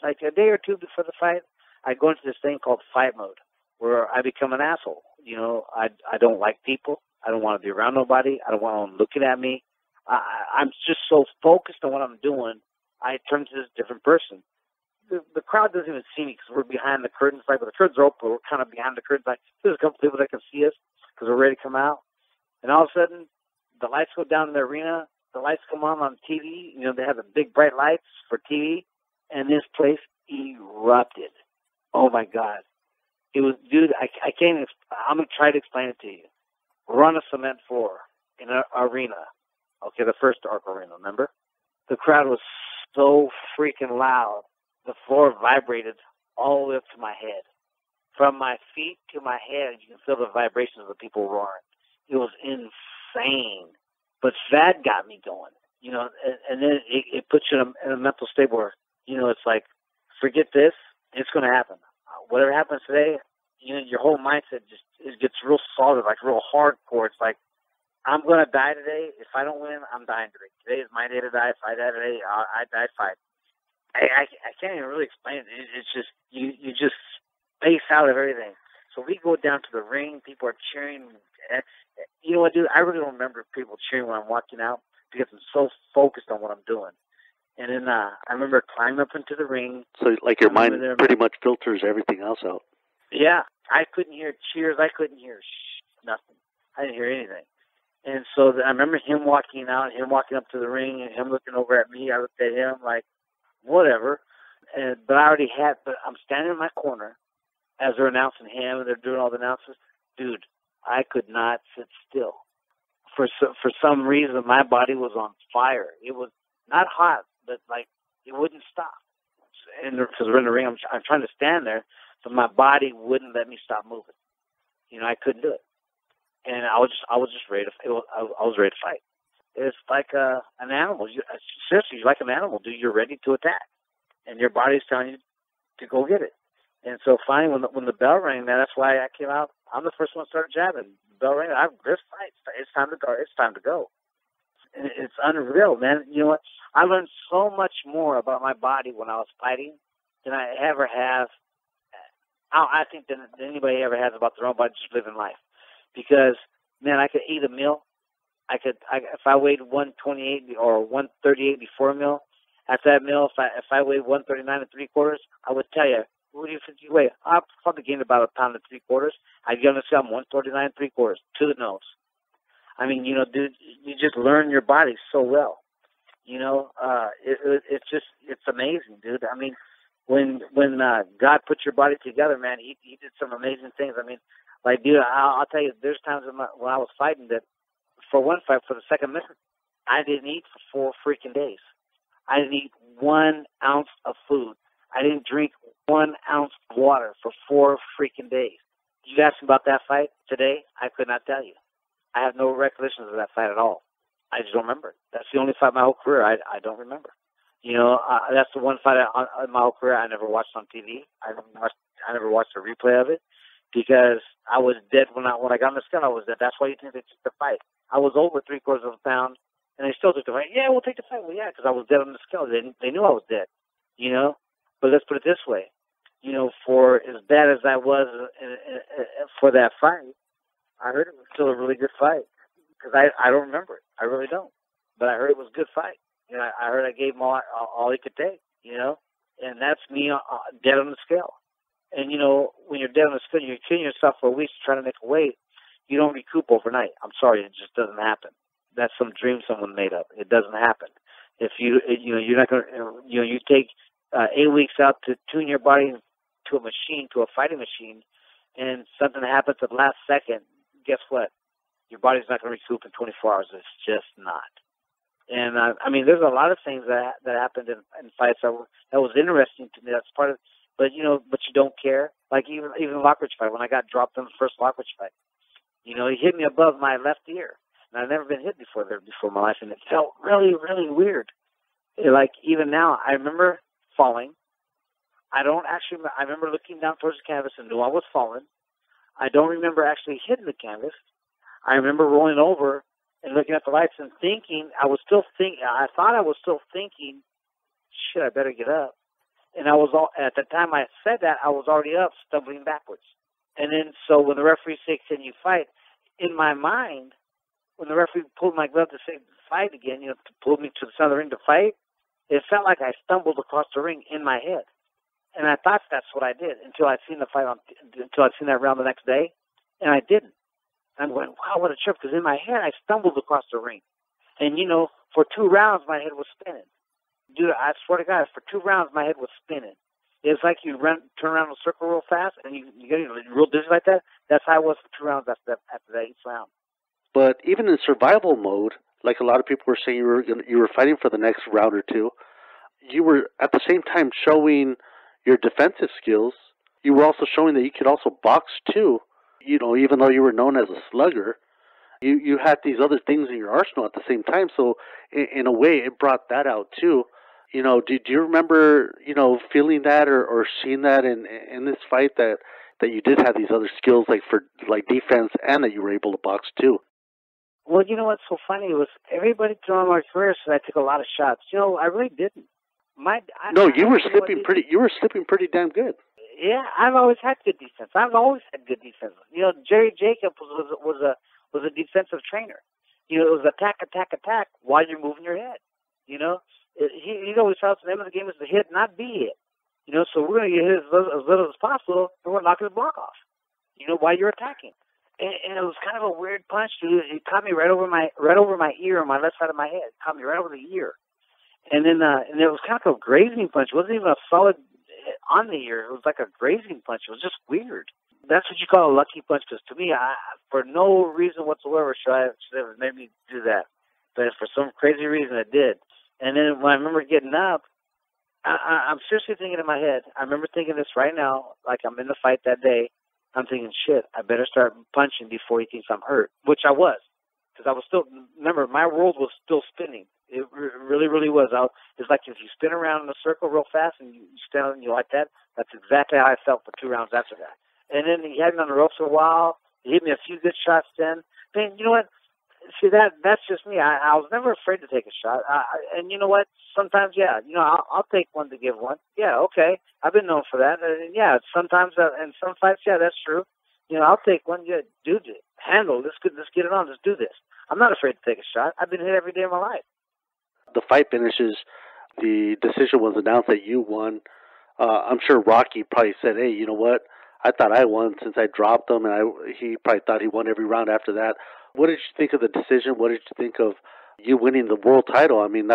Like a day or two before the fight, I go into this thing called fight mode, where I become an asshole. You know, I don't like people. I don't want to be around nobody. I don't want them looking at me. I'm just so focused on what I'm doing, I turn to this different person. The crowd doesn't even see me because we're behind the curtains. Like, when the curtains are open, we're kind of behind the curtains. Like, there's a couple people that can see us because we're ready to come out. And all of a sudden, the lights go down in the arena. The lights come on TV. You know, they have the big bright lights for TV. And this place erupted. Oh, my God. It was, dude, I can't even, I'm going to try to explain it to you. We're on a cement floor in an arena. Okay, the first Arc Arena, remember? The crowd was so freaking loud. The floor vibrated all the way up to my head. From my feet to my head, you can feel the vibrations of the people roaring. It was insane. But that got me going, you know, and then it puts you in a mental state where, you know, it's like, forget this, it's going to happen. Whatever happens today, you know, your whole mindset it gets real solid, like real hardcore. It's like, I'm going to die today. If I don't win, I'm dying today. Today is my day to die. If I die today, I die fight. I can't even really explain it. It's just, you just space out of everything. So we go down to the ring. People are cheering. You know what, dude? I really don't remember people cheering when I'm walking out because I'm so focused on what I'm doing. And then I remember climbing up into the ring. So, like, your mind pretty much filters everything else out. Yeah. I couldn't hear cheers. I couldn't hear nothing. I didn't hear anything. And so I remember him walking out, him walking up to the ring, and him looking over at me. I looked at him like, whatever. But I'm standing in my corner as they're announcing him and they're doing all the announcements. Dude, I could not sit still. For some reason, my body was on fire. It was not hot, but like it wouldn't stop. And because we're in the ring, I'm trying to stand there, but my body wouldn't let me stop moving. I couldn't do it, and I was just ready to. I was ready to fight. It's like an animal. Seriously, you're like an animal, dude. You're ready to attack, and your body's telling you to go get it. And so finally, when the bell rang, that's why I came out. I'm the first one to start jabbing. The bell rang. This fight. It's time to go. It's time to go. And it's unreal, man. You know what? I learned so much more about my body when I was fighting than I ever have. I think than anybody ever has about their own body just living life. Because man, I could eat a meal. If I weighed 128 or 138 before a meal. After that meal, if I weighed 139 3/4, I would tell you, what do you think you weigh? I probably gained about 1 3/4 pounds. I'd get on the scale, I'm 139 3/4 to the nose. I mean, dude, you just learn your body so well. It's amazing, dude. I mean, when God put your body together, man, he did some amazing things. I mean, like, dude, I'll tell you, there's times when I was fighting that for one fight, for the second minute, I didn't eat for 4 freaking days. I didn't eat 1 ounce of food. I didn't drink 1 ounce of water for 4 freaking days. You asked me about that fight today, I could not tell you. I have no recollections of that fight at all. I just don't remember it. That's the only fight in my whole career I don't remember. That's the one fight in my whole career I never watched on TV. I never watched a replay of it because I was dead when I got on the scale. I was dead. That's why you think they took the fight. I was over 3/4 of a pound, and they still took the fight. Yeah, we'll take the fight. Well, yeah, because I was dead on the scale. They knew I was dead. But let's put it this way. For as bad as I was for that fight, I heard it was still a really good fight because I don't remember it. I really don't. But I heard it was a good fight. I heard I gave him all he could take, and that's me dead on the scale. And, when you're dead on the scale, you're killing yourself for weeks trying to make a weight. You don't recoup overnight. I'm sorry, it just doesn't happen. That's some dream someone made up. It doesn't happen. If you're not going to, you take 8 weeks out to tune your body to a machine, to a fighting machine, and something happens at the last second, guess what? Your body's not going to recoup in 24 hours. It's just not. And I mean, there's a lot of things that happened in fights that was interesting to me. That's part of, but you don't care. Like even the Lockridge fight, when I got dropped in the first Lockridge fight, he hit me above my left ear, and I've never been hit before in my life, and it felt really, really weird. Like even now, I remember falling. I remember looking down towards the canvas and knew I was falling. I don't remember actually hitting the canvas. I remember rolling over and looking at the lights and thinking, I thought I was still thinking, shit, I better get up. And at the time I said that, I was already up, stumbling backwards. And then, so when the referee said, can you fight? In my mind, when the referee pulled my glove to say fight again, to pull me to the center of the ring to fight, it felt like I stumbled across the ring in my head. And I thought that's what I did until I'd seen that round the next day, and I didn't. I'm going, wow, what a trip, because in my head, I stumbled across the ring. And, for 2 rounds, my head was spinning. Dude, I swear to God, for 2 rounds, my head was spinning. It's like you turn around in a circle real fast, and you get real dizzy like that. That's how I was for 2 rounds after that each round. But even in survival mode, like a lot of people were saying, you were fighting for the next round or two, you were at the same time showing your defensive skills. You were also showing that you could also box too. Even though you were known as a slugger, you had these other things in your arsenal at the same time. So in a way, it brought that out too. Do you remember, feeling that or seeing that in this fight that you did have these other skills for defense and that you were able to box too? Well, what's so funny was everybody throughout my career said I took a lot of shots. I really didn't. You were slipping pretty damn good. Yeah, I've always had good defense. I've always had good defense. Jerry Jacobs was a defensive trainer. It was attack while you're moving your head. He always tells us the name of the game is to hit, not be hit. So we're going to get hit as little as possible, and we're knocking the block off. While you're attacking. And it was kind of a weird punch, dude. It caught me right over my ear on my left side of my head. It caught me right over the ear. And then and it was kind of a grazing punch. It wasn't even a solid on the ear. It was like a grazing punch. It was just weird. That's what you call a lucky punch, because to me, for no reason whatsoever should have made me do that. But for some crazy reason, it did. And then when I remember getting up, I'm seriously thinking in my head, I remember thinking this right now, like I'm in the fight that day. I'm thinking, shit, I better start punching before he thinks I'm hurt, which I was. Because I was still, remember, my world was still spinning. It really, really was. It's like if you spin around in a circle real fast and you stand and you like that, that's exactly how I felt for 2 rounds after that. And then he had me on the ropes for a while. He hit me a few good shots then. Man, you know what? See, that's just me. I was never afraid to take a shot. And you know what? Sometimes, yeah, I'll take one to give one. Yeah, okay. I've been known for that. Yeah, sometimes in some fights, yeah, that's true. I'll take one. Yeah, dude, handle. Let's get it on. Let's do this. I'm not afraid to take a shot. I've been hit every day of my life. The fight finishes. The decision was announced that you won. I'm sure Rocky probably said, "Hey, you know what? I thought I won since I dropped him," and he probably thought he won every round after that. What did you think of the decision? What did you think of you winning the world title? I mean,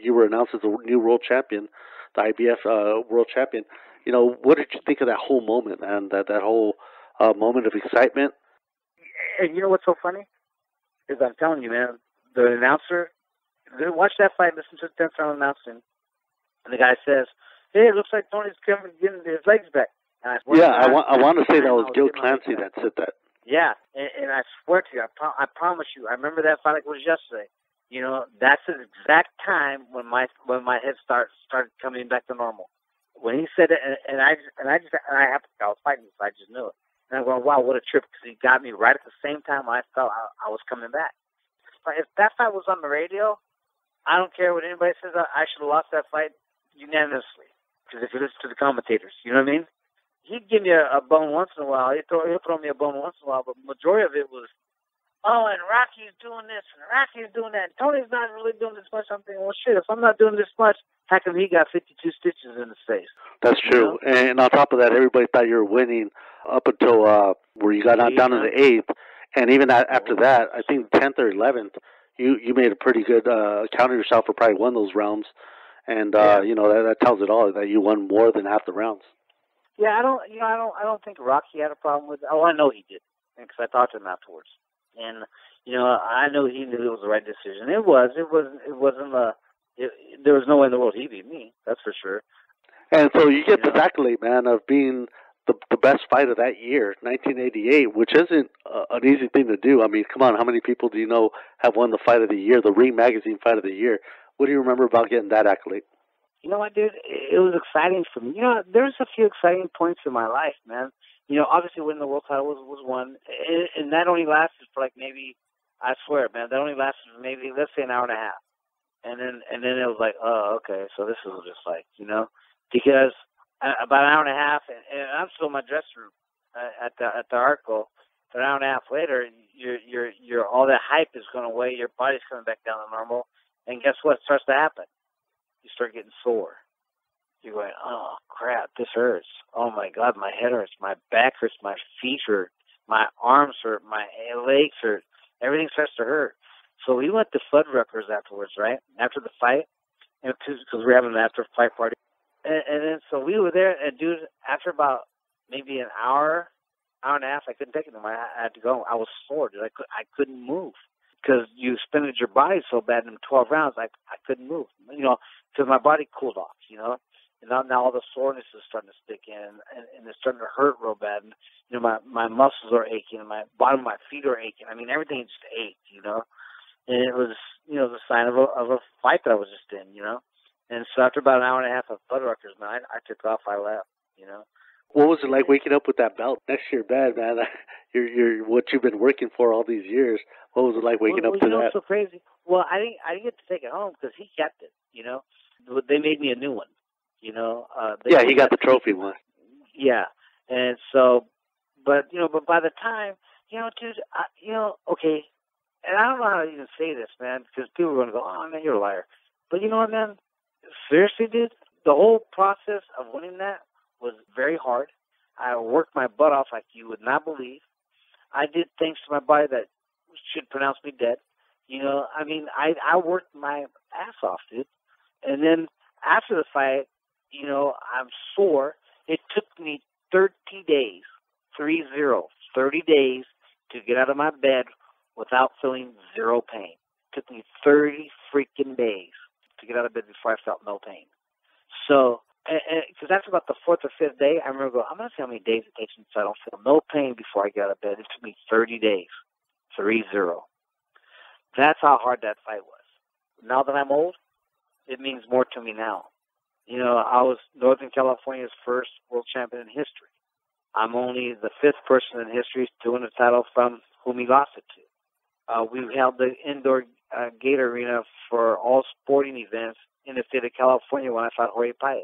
you were announced as the new world champion, the IBF world champion. What did you think of that whole moment, man? That whole moment of excitement? And you know what's so funny? Is I'm telling you, man, the announcer, watch that fight, listen to the 10th round announcing, and the guy says, "Hey, it looks like Tony's getting his legs back." And I want to say that was Gil Clancy that said that. Yeah, and I swear to you, I promise you, I remember that fight like it was yesterday. That's the exact time when my head started coming back to normal. When he said it, and I was fighting, so I just knew it. And I'm going, wow, what a trip, because he got me right at the same time I felt I was coming back. But if that fight was on the radio, I don't care what anybody says, I should have lost that fight unanimously. Because if you listen to the commentators, you know what I mean? He'd give me a bone once in a while. He'll throw me a bone once in a while, but the majority of it was, oh, and Rocky's doing this, and Rocky's doing that, and Tony's not really doing this much. I'm thinking, well, shit, if I'm not doing this much, how come he got 52 stitches in his face? That's true. And on top of that, everybody thought you were winning up until where you got knocked down in the 8th. And even after that, I think 10th or 11th, you made a pretty good count of yourself for probably one of those rounds. And, that tells it all, that you won more than half the rounds. Yeah, I don't think Rocky had a problem with it. Oh, I know he did, because I talked to him afterwards. And, I know he knew it was the right decision. It wasn't there was no way in the world he beat me, that's for sure. And so you get this accolade, man, of being the best fight of that year, 1988, which isn't an easy thing to do. I mean, come on, how many people do you know have won the fight of the year, the Ring Magazine fight of the year? What do you remember about getting that accolade? You know what, dude? It was exciting for me. There's a few exciting points in my life, man. Obviously winning the world title was one, and that only lasted for like maybe, I swear, man, that only lasted for maybe, let's say, an hour and a half. And then it was like, oh, okay, so this is just like, because about an hour and a half, and I'm still in my dressing room at the Arco. But an hour and a half later, you're all that hype is going away. Your body's coming back down to normal, and guess what starts to happen? You start getting sore. You're going, oh crap, this hurts. Oh my God, my head hurts, my back hurts, my feet hurt, my arms hurt, my legs hurt. Everything starts to hurt. So we went to Fuddruckers afterwards, right? After the fight, because we were having an after-fight party. And then so we were there, and dude, after about maybe an hour and a half, I couldn't take it anymore. I had to go. I was sore, dude. I couldn't move because you expended your body so bad in 12 rounds. I couldn't move, because my body cooled off, And now all the soreness is starting to stick in, and it's starting to hurt real bad. And, my muscles are aching, and my bottom of my feet are aching. I mean, everything just ached, And it was, the sign of a fight that I was just in, And so after about an hour and a half of Fuddruckers, man, I took off. I left, What was it like waking up with that belt next to your bed, man? You're what you've been working for all these years. What was it like waking up to that? It's so crazy. Well, I didn't get to take it home because he kept it. They made me a new one. He got the trophy one. Yeah, and so, but by the time, dude, okay, and I don't know how to even say this, man, because people are going to go, oh man, you're a liar. But you know what, man? Seriously, dude, the whole process of winning that was very hard. I worked my butt off like you would not believe. I did things to my body that should pronounce me dead. I mean, I worked my ass off, dude. And then after the fight, I'm sore. It took me 30 days, 30 days to get out of my bed without feeling zero pain. It took me 30 freaking days to get out of bed before I felt no pain. So, because that's about the fourth or fifth day, I remember going, I'm going to see how many days it takes me so I don't feel no pain before I get out of bed. It took me 30 days, 30. That's how hard that fight was. Now that I'm old, it means more to me now. I was Northern California's first world champion in history. I'm only the fifth person in history to win the title from whom he lost it to. We held the indoor gate arena for all sporting events in the state of California when I fought Jorge Piedra.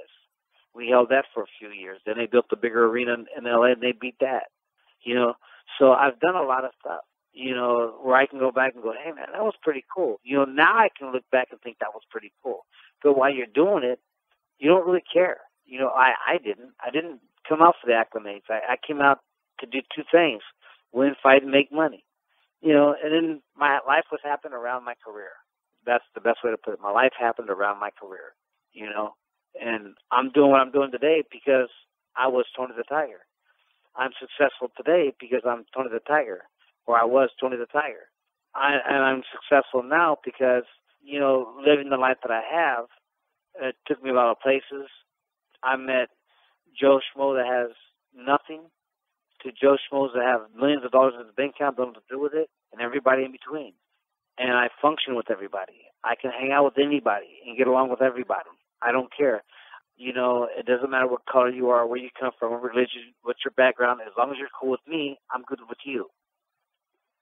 We held that for a few years. Then they built the bigger arena in LA and they beat that. So I've done a lot of stuff, where I can go back and go, hey man, that was pretty cool. Now I can look back and think that was pretty cool. But while you're doing it, you don't really care. I didn't come out for the acclimates. I came out to do two things: win, fight, and make money. And then my life was happening around my career. That's the best way to put it. My life happened around my career, and I'm doing what I'm doing today because I was Tony the Tiger. I'm successful today because I'm Tony the Tiger, or I was Tony the Tiger. And I'm successful now because, living the life that I have, it took me a lot of places. I met Joe Schmo that has nothing to Joe Schmoes that have millions of dollars in the bank account, don't know what to do with it, and everybody in between. And I function with everybody. I can hang out with anybody and get along with everybody. I don't care. It doesn't matter what color you are, where you come from, what religion, what's your background. As long as you're cool with me, I'm good with you.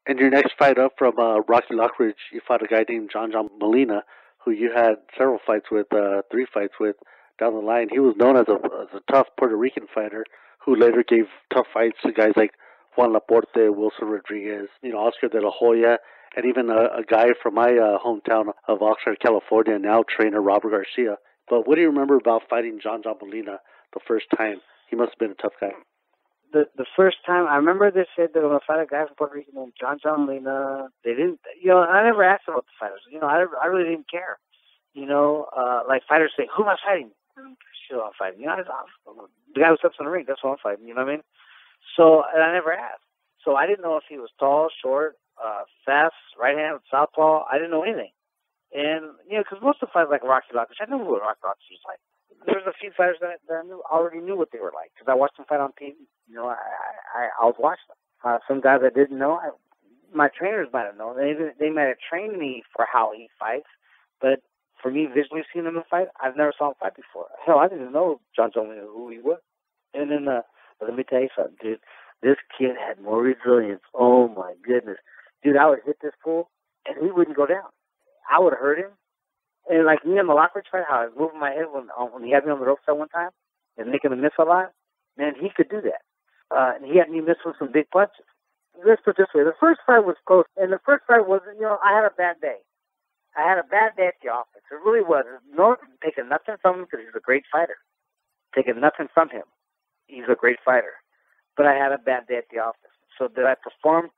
And your next fight up from Rocky Lockridge, you fought a guy named John Molina, who you had several fights with, 3 fights with down the line. He was known as a tough Puerto Rican fighter who later gave tough fights to guys like Juan Laporte, Wilson Rodriguez, Oscar De La Hoya, and even a guy from my hometown of Oxnard, California, now trainer Robert Garcia. But what do you remember about fighting John Molina the first time? He must have been a tough guy. The first time, I remember they said they were going to fight a guy from Puerto Rico named John Molina. They didn't, I never asked about the fighters. I really didn't care. Like fighters say, who am I fighting? Shit, I'm fighting. The guy who steps in the ring, that's what I'm fighting. You know what I mean? So, and I never asked. So I didn't know if he was tall, short, fast, right-handed, southpaw. I didn't know anything. And, because most of the fighters like Rocky Lockridge, I knew what Rocky Lockridge was like. There was a few fighters that I already knew what they were like because I watched them fight on TV. I was watching them. Some guys I didn't know, my trainers might have known. They might have trained me for how he fights, but for me, visually seeing him fight, I've never saw him fight before. Hell, I didn't know John Molina who he was. And then, let me tell you something, dude. This kid had more resilience. Oh my goodness, dude! I would hit this fool, and he wouldn't go down. I would hurt him. And like me in the Lockridge fight, how I was moving my head when he had me on the ropes that one time and making him miss a lot, man, he could do that. And he had me miss with some big punches. Let's put it this way. The first fight was close. And the first fight was, I had a bad day. I had a bad day at the office. It really was. No taking nothing from him because he's a great fighter. Taking nothing from him. He's a great fighter. But I had a bad day at the office. So did I perform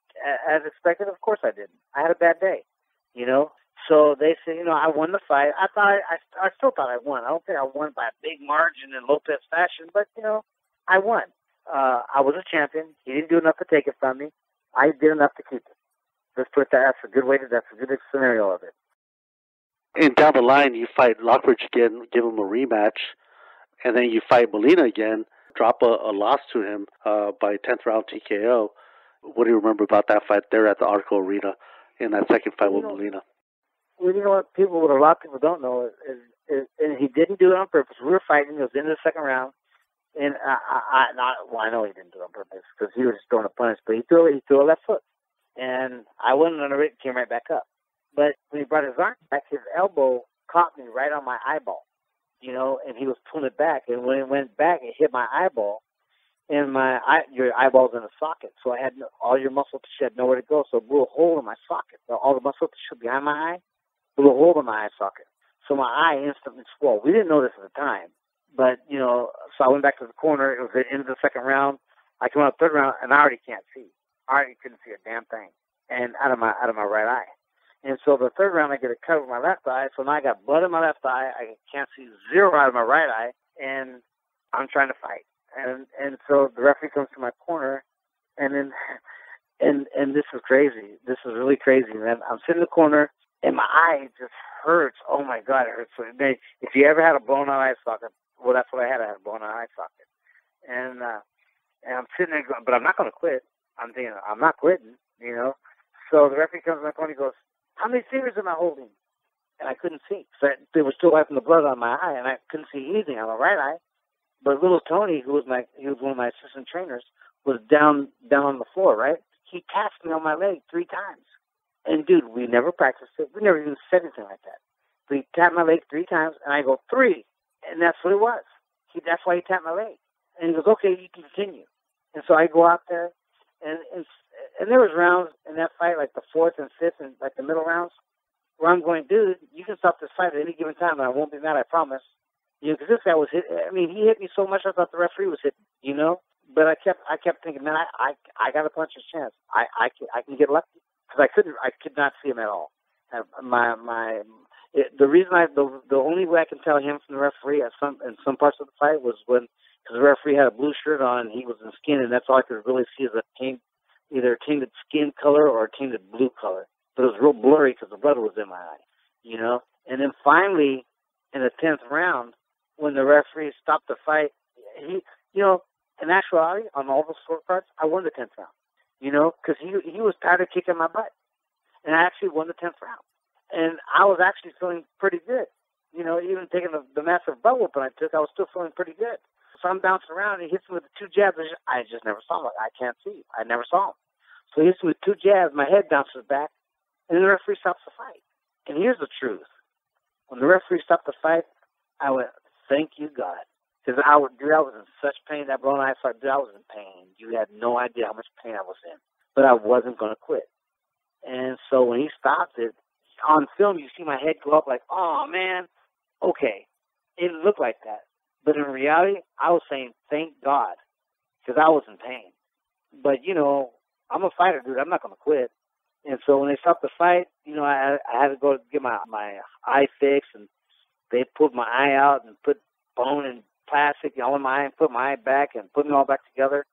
as expected? Of course I didn't. I had a bad day, So they said, I won the fight. I still thought I won. I don't think I won by a big margin in Lopez fashion, but, I won. I was a champion. He didn't do enough to take it from me. I did enough to keep it. Let's put that. That's a good scenario of it. And down the line, you fight Lockridge again, give him a rematch, and then you fight Molina again, drop a loss to him by 10th round TKO. What do you remember about that fight there at the Arco Arena in that second fight with Molina? Well, you know what? A lot of people don't know is and he didn't do it on purpose. We were fighting. It was in the second round, and I know he didn't do it on purpose because he was just throwing a punch, but he threw a left foot, and I wasn't under it. Came right back up. But when he brought his arm back, his elbow caught me right on my eyeball, and he was pulling it back. And when it went back, it hit my eyeball, and your eyeball's in a socket. So I had all your muscle tissue had nowhere to go. So it blew a hole in my socket. So all the muscle tissue behind my eye blew a hole in my eye socket. So my eye instantly swelled. We didn't know this at the time, but so I went back to the corner. It was the end of the second round. I came out the third round, and I already can't see. I already couldn't see a damn thing, and out of my right eye. And so the third round, I get a cut over my left eye. So now I got blood in my left eye. I can't see zero out of my right eye, and I'm trying to fight. And so the referee comes to my corner, and then and this is crazy. This is really crazy, man. I'm sitting in the corner, and my eye just hurts. Oh my God, it hurts. So if you ever had a blown out eye socket, well, that's what I had. I had a blown out eye socket, and I'm sitting there, going, but I'm not going to quit. I'm thinking, I'm not quitting, you know. So the referee comes to my corner, he goes, "How many fingers am I holding?" And I couldn't see. So they were still wiping the blood on my eye, and I couldn't see anything on my right eye. But little Tony, he was one of my assistant trainers, was down on the floor, right? He tapped me on my leg 3 times. And dude, we never practiced it. We never even said anything like that. But he tapped my leg 3 times, and I go, 3. And that's what it was. That's why he tapped my leg. And he goes, "Okay, you can continue." And so I go out there, and there was rounds in that fight, like the 4th and 5th and like the middle rounds, where I'm going, dude, you can stop this fight at any given time, and I won't be mad, I promise. You know, because this guy was hit. I mean, he hit me so much, I thought the referee was hitting, you know. But I kept thinking, man, I got a puncher's chance. I can get lucky, because I could not see him at all. And the only way I can tell him from the referee in some parts of the fight was because the referee had a blue shirt on and he was in skin, and that's all I could really see is either a tainted skin color or a tainted blue color. But it was real blurry because the blood was in my eye, you know. And then finally, in the 10th round, when the referee stopped the fight, he, you know, in actuality, on all the scorecards, I won the 10th round, you know, because he was tired of kicking my butt. And I actually won the 10th round. And I was actually feeling pretty good. You know, even taking the massive butt whooping I took, I was still feeling pretty good. So I'm bouncing around, and he hits me with the 2 jabs. I just never saw him. I can't see. I never saw him. So he hits me with 2 jabs. My head bounces back, and then the referee stops the fight. And here's the truth. When the referee stopped the fight, I went, "Thank you, God." Because I was in such pain. That blown eye socket, dude, I was in pain. You had no idea how much pain I was in. But I wasn't going to quit. And so when he stopped it, on film, you see my head go up like, "Oh, man, okay." It looked like that. But in reality, I was saying, "Thank God," because I was in pain. But, you know, I'm a fighter, dude. I'm not going to quit. And so when they stopped the fight, you know, I had to go get my eye fixed, and they pulled my eye out and put bone and plastic all in my eye and put my eye back and put me all back together.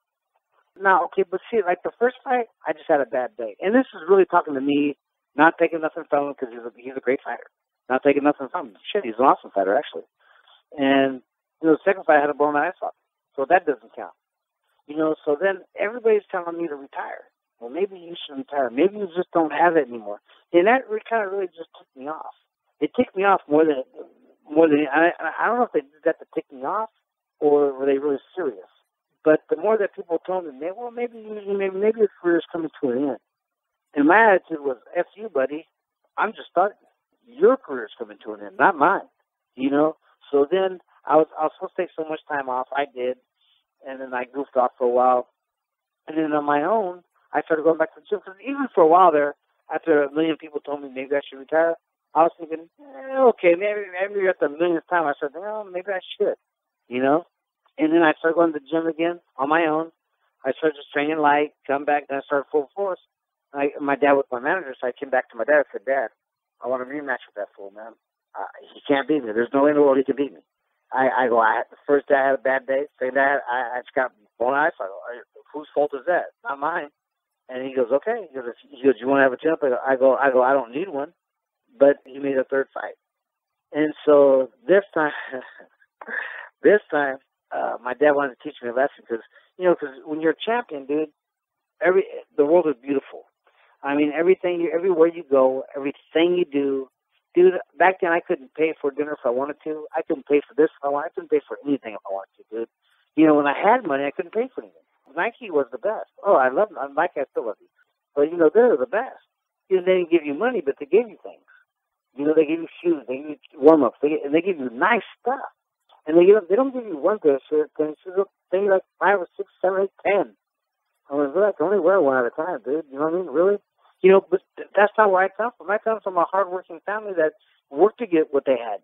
Now, okay, but see, like the first fight, I just had a bad day. And this is really talking to me, not taking nothing from him, because he's a great fighter. Not taking nothing from him. Shit, he's an awesome fighter, actually. And, you know, the second fight, I had a blown eye socket. So that doesn't count. You know, so then everybody's telling me to retire. Well, maybe you should retire. Maybe you just don't have it anymore. And that kind of really just ticked me off. It ticked me off more than I don't know if they did that to tick me off, or were they really serious. But the more that people told me, well, maybe your career's coming to an end. And my attitude was, "F you, buddy. I'm just starting. Your career's coming to an end, not mine." You know. So then I was supposed to take so much time off. I did, and then I goofed off for a while. And then on my own, I started going back to the gym. Because even for a while there, after a million people told me maybe I should retire, I was thinking, okay, maybe at the millionth time, I started thinking, oh, maybe I should, you know? And then I started going to the gym again on my own. I started just training light, come back, then I started full force. My dad was my manager, so I came back to my dad and said, "Dad, I want to rematch with that fool, man. He can't beat me. There's no way in the world he can beat me." The first day I had a bad day. Second day I just got blown eye. So I go, "Whose fault is that? Not mine." And he goes, "Okay." He goes, "You want to have a jump?" I go, "I don't need one." But he made a third fight. And so this time, my dad wanted to teach me a lesson because when you're a champion, dude, the world is beautiful. I mean, everywhere you go, everything you do, dude, back then I couldn't pay for dinner if I wanted to. I couldn't pay for this if I wanted. I couldn't pay for anything if I wanted to, dude. You know, when I had money, I couldn't pay for anything. Nike was the best. Oh, I love them. Nike, I still love you. But, they're the best. They didn't give you money, but they gave you things. They give you shoes, they give you warm-ups, they give you nice stuff. And they don't give you one pair of shirts, they give you like 5 or 6, 7, 8, 10. I mean, I can only wear one at a time, dude. You know what I mean? Really? But that's not where I come from. I come from a hardworking family that worked to get what they had,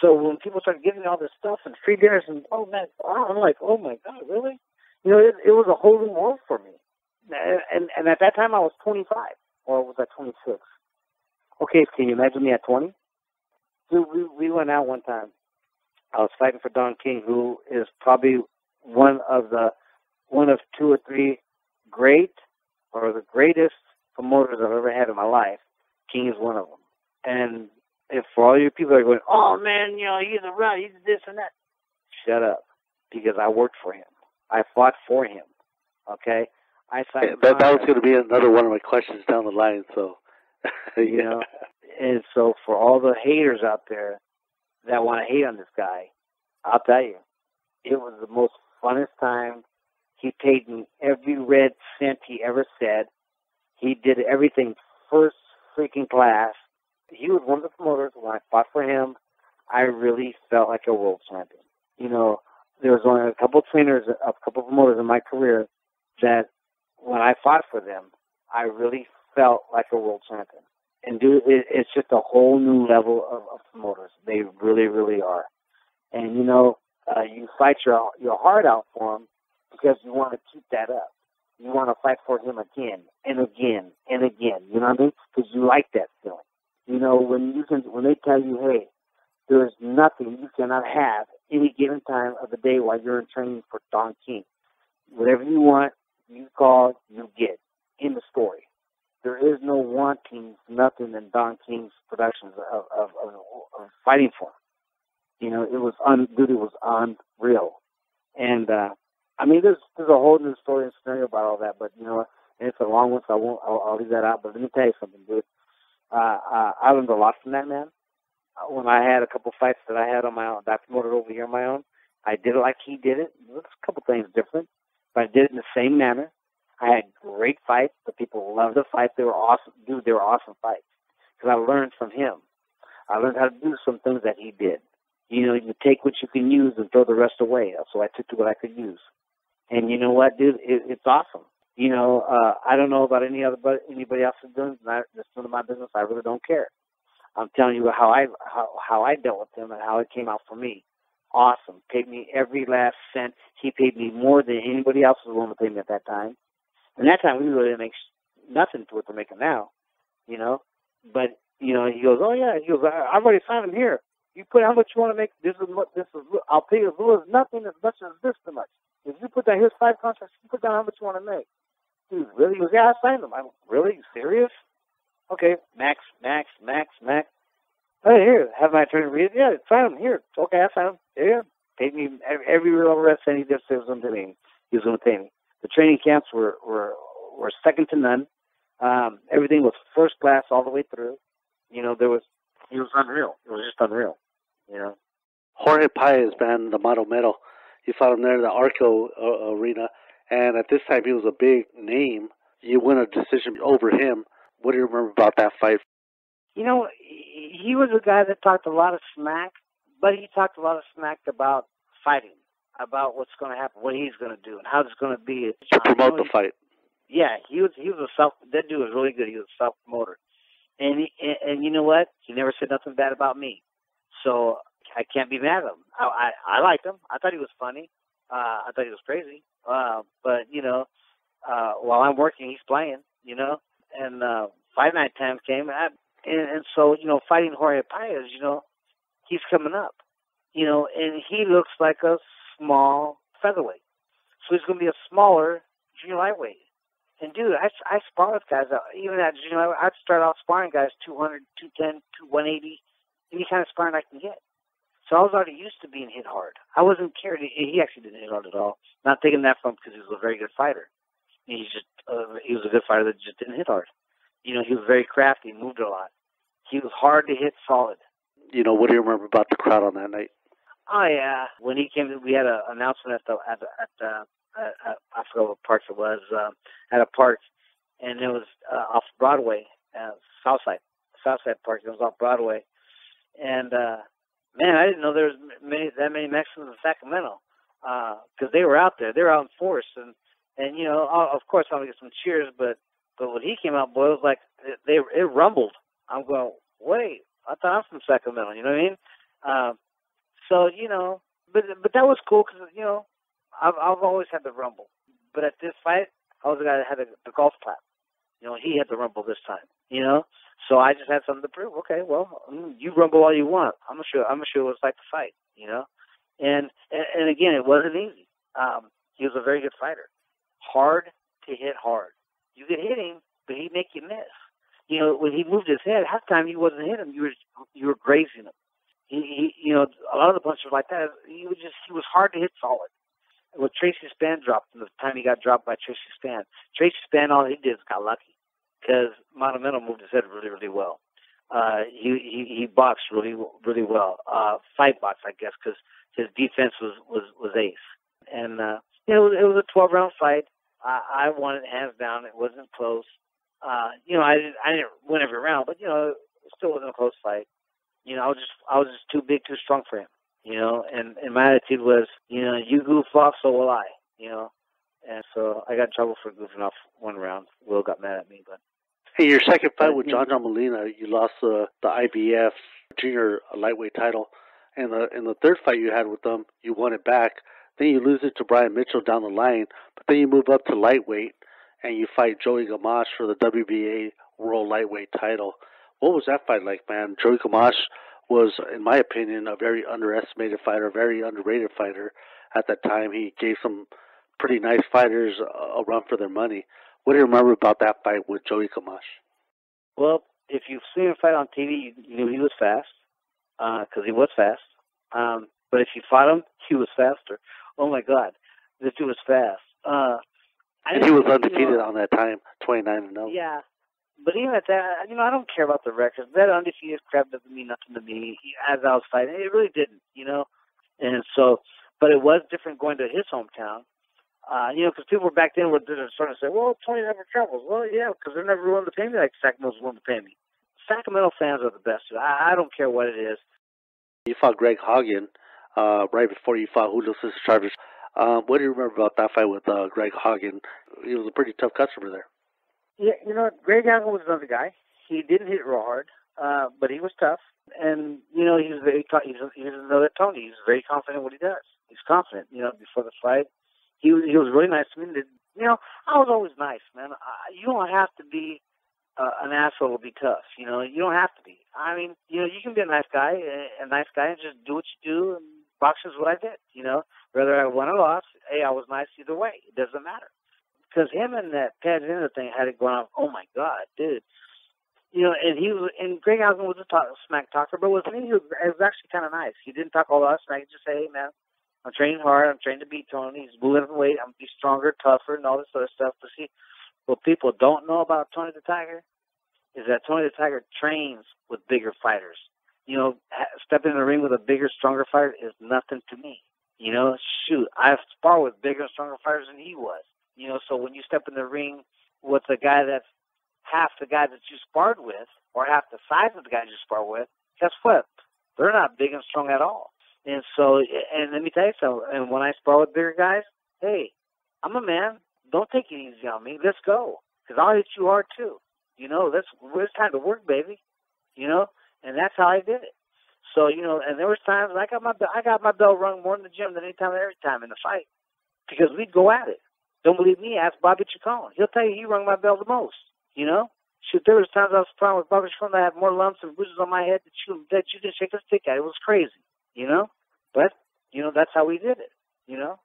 So when people started giving me all this stuff and free dinners and, I'm like, oh my God, really? It was a whole new world for me. And at that time I was 25, or was I 26? Okay, can you imagine me at 20? Dude, we went out one time. I was fighting for Don King, who is probably one of two or three great, or the greatest promoters I've ever had in my life. King is one of them. And if for all you people are going, oh man, he's a run, he's this and that. Shut up, because I worked for him. I fought for him. Okay, that was going to be another one of my questions down the line. So, you know, and so for all the haters out there that want to hate on this guy, I'll tell you, it was the most funnest time. He paid me every red cent he ever said. He did everything first freaking class. He was one of the promoters. When I fought for him, I really felt like a world champion. There was only a couple of trainers, a couple of promoters in my career that when I fought for them, I really felt like a world champion. And dude, it's just a whole new level of promoters. They really, really are. And you fight your heart out for them because you want to keep that up. You want to fight for him again and again and again. You know what I mean? Because you like that feeling. When they tell you, hey, there's nothing you cannot have any given time of the day while you're in training for Don King. Whatever you want, you call, you get. In the story. There is no wanting nothing in Don King's productions of fighting for him. It was unreal. And there's a whole new story and scenario about all that, but and it's a long one, so I'll leave that out. But let me tell you something, dude. I learned a lot from that man. When I had a couple fights that I had on my own, that I promoted over here on my own, I did it like he did it. There's a couple things different, but I did it in the same manner. I had great fights. The people loved the fight. They were awesome. Dude, they were awesome fights because I learned from him. I learned how to do some things that he did. You take what you can use and throw the rest away. So I took to what I could use. And you know what, dude? It's awesome. I don't know about anybody else is doing it. It's none of my business. I really don't care. I'm telling you how I dealt with him and how it came out for me. Awesome. Paid me every last cent. He paid me more than anybody else was willing to pay me at that time. And that time we really didn't make nothing to what they're making now, But he goes, oh yeah. He goes, I've already signed him here. You put how much you want to make. This is. I'll pay you as little as nothing, as much as this much. If you put down, here's 5 contracts. You put down how much you want to make. Dude, really? He goes, yeah, I signed them. I'm really? You serious? Okay, max. Hey, here, have my attorney read it. Yeah, sign them here. Okay, I signed them. Yeah, paid me every real rest cent he just said was going to pay me. He was going to pay me. The training camps were second to none. Everything was first class all the way through. It was unreal. It was just unreal. Jorge Piedra, man, the Model Metal. You fought him there in the Arco arena, and at this time he was a big name. You win a decision over him. What do you remember about that fight? He was a guy that talked a lot of smack, but he talked a lot of smack about fighting, about what's going to happen, what he's going to do, and how it's going to be. To promote the fight. Yeah, that dude was really good. He was a self-promoter. And you know what? He never said nothing bad about me. So I can't be mad at him. I liked him. I thought he was funny. I thought he was crazy. But, while I'm working, he's playing, And fight night time came. And so, fighting Jorge Piedra, he's coming up. And he looks like a small featherweight. So he's going to be a smaller junior lightweight. And, dude, I spar with guys. Even at junior, I'd start off sparring guys 200, 210, 180, any kind of sparring I can get. So I was already used to being hit hard. I wasn't cared. He actually didn't hit hard at all. Not taking that from him because he was a very good fighter. He was a good fighter that just didn't hit hard. He was very crafty, moved a lot. He was hard to hit, solid. What do you remember about the crowd on that night? Oh yeah, when he came, we had an announcement at I forgot what park it was, at a park, and it was off Broadway, Southside Park. It was off Broadway, and man, I didn't know there was that many Mexicans in Sacramento, because they were out there. They were out in force, and of course I'm gonna get some cheers, but when he came out, boy, it was like it rumbled. I'm going, wait, I thought I'm from Sacramento. You know what I mean? So but that was cool because I've always had the rumble. But at this fight, I was the guy that had the golf clap. You know, he had the rumble this time. You know, so I just had something to prove. Okay, well, you rumble all you want. I'm gonna show what it's like to fight. You know, and again, it wasn't easy. He was a very good fighter, hard to hit hard. You could hit him, but he'd make you miss. You know, when he moved his head, half the time you wasn't hitting him, you were grazing him. He you know, a lot of the punches were like that. He was hard to hit solid. When Tracy Spann dropped him, the time he got dropped by Tracy Spann, all he did is got lucky because Monumento moved his head really, really well. He boxed really, really well. Fight box, I guess, because his defense was ace. And you know, it was a 12-round fight. I won it hands down. It wasn't close. You know, I didn't win every round, but you know, it still wasn't a close fight. You know, I was just too big, too strong for him. You know, and my attitude was, you know, you goof off, so will I. You know, and so I got in trouble for goofing off one round. Will got mad at me, but. Hey, your second fight with John Molina, you lost the IBF junior lightweight title, and in the third fight you had with them, you won it back. Then you lose it to Brian Mitchell down the line, but then you move up to lightweight and you fight Joey Gamache for the WBA World Lightweight title. What was that fight like, man? Joey Gamache was, in my opinion, a very underestimated fighter, a very underrated fighter at that time. He gave some pretty nice fighters a run for their money. What do you remember about that fight with Joey Gamache? Well, if you've seen him fight on TV, you knew he was fast, because he was fast. But if you fought him, he was faster. Oh, my God. This dude was fast. And he was undefeated on that time, 29-0. Yeah. But even at that, you know, I don't care about the records. That undefeated crap doesn't mean nothing to me as I was fighting. It really didn't, you know. And so, but it was different going to his hometown. You know, because people back then were starting to say, well, Tony never travels. Well, yeah, because they're never willing to pay me like Sacramento's willing to pay me. Sacramento fans are the best. I don't care what it is. You fought Greg Hagen right before you fought Julio Cesar Chavez. What do you remember about that fight with Greg Hagen? He was a pretty tough customer there. Yeah, you know, Greg Hagen was another guy. He didn't hit real hard, but he was tough. And, you know, he was another Tony. He was very confident in what he does. He's confident, you know, before the fight. He was really nice to me. You know, I was always nice, man. You don't have to be an asshole to be tough. You know, you don't have to be. I mean, you know, you can be a nice guy and just do what you do. And boxing is what I did. You know, whether I won or lost, hey, I was nice either way. It doesn't matter. Because him and that Pat Zinner thing had it going on. Oh my God, dude. You know, and Greg Hagen was a smack talker, but wasn't he? He was actually kind of nice. He didn't talk all that smack. He just say, hey, man, I'm training hard. I'm training to beat Tony. He's moving weight. I'm going to be stronger, tougher, and all this other stuff. But see, what people don't know about Tony the Tiger is that Tony the Tiger trains with bigger fighters. You know, stepping in the ring with a bigger, stronger fighter is nothing to me. You know, shoot, I've sparred with bigger and stronger fighters than he was. You know, so when you step in the ring with a guy that's half the guy that you sparred with or half the size of the guy you sparred with, guess what? They're not big and strong at all. And so, and let me tell you something, and when I spar with bigger guys, hey, I'm a man. Don't take it easy on me. Let's go. Because I'll hit you hard too. You know, it's time to work, baby. You know, and that's how I did it. So, you know, and there was times I got my bell rung more in the gym than every time in the fight. Because we'd go at it. Don't believe me? Ask Bobby Chacon. He'll tell you he rung my bell the most. You know? Shoot, there was times I was sparring with Bobby Chacon that I had more lumps and bruises on my head that you didn't shake a stick at. It was crazy. You know? But, you know, that's how we did it, you know?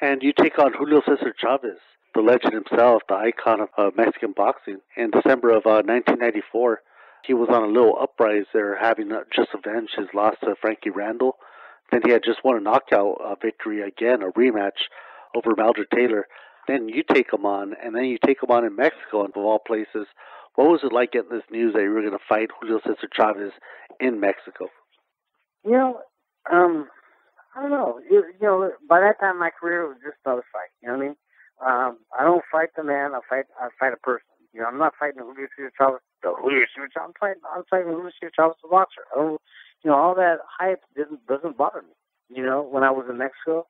And you take on Julio Cesar Chavez, the legend himself, the icon of Mexican boxing. In December of 1994, he was on a little uprise there, having just avenged his loss to Frankie Randall. Then he had just won a knockout victory again, a rematch over Maldred Taylor. Then you take him on, and then you take him on in Mexico, of all places. What was it like getting this news that you were going to fight Julio Cesar Chavez in Mexico? You know, I don't know. You know, by that time, my career was just another fight. You know what I mean? I don't fight the man. I fight a person. You know, I'm not fighting Julio Cesar Chavez. I'm fighting Julio Cesar Chavez, the boxer. I don't. You know, all that hype doesn't bother me. You know, when I was in Mexico,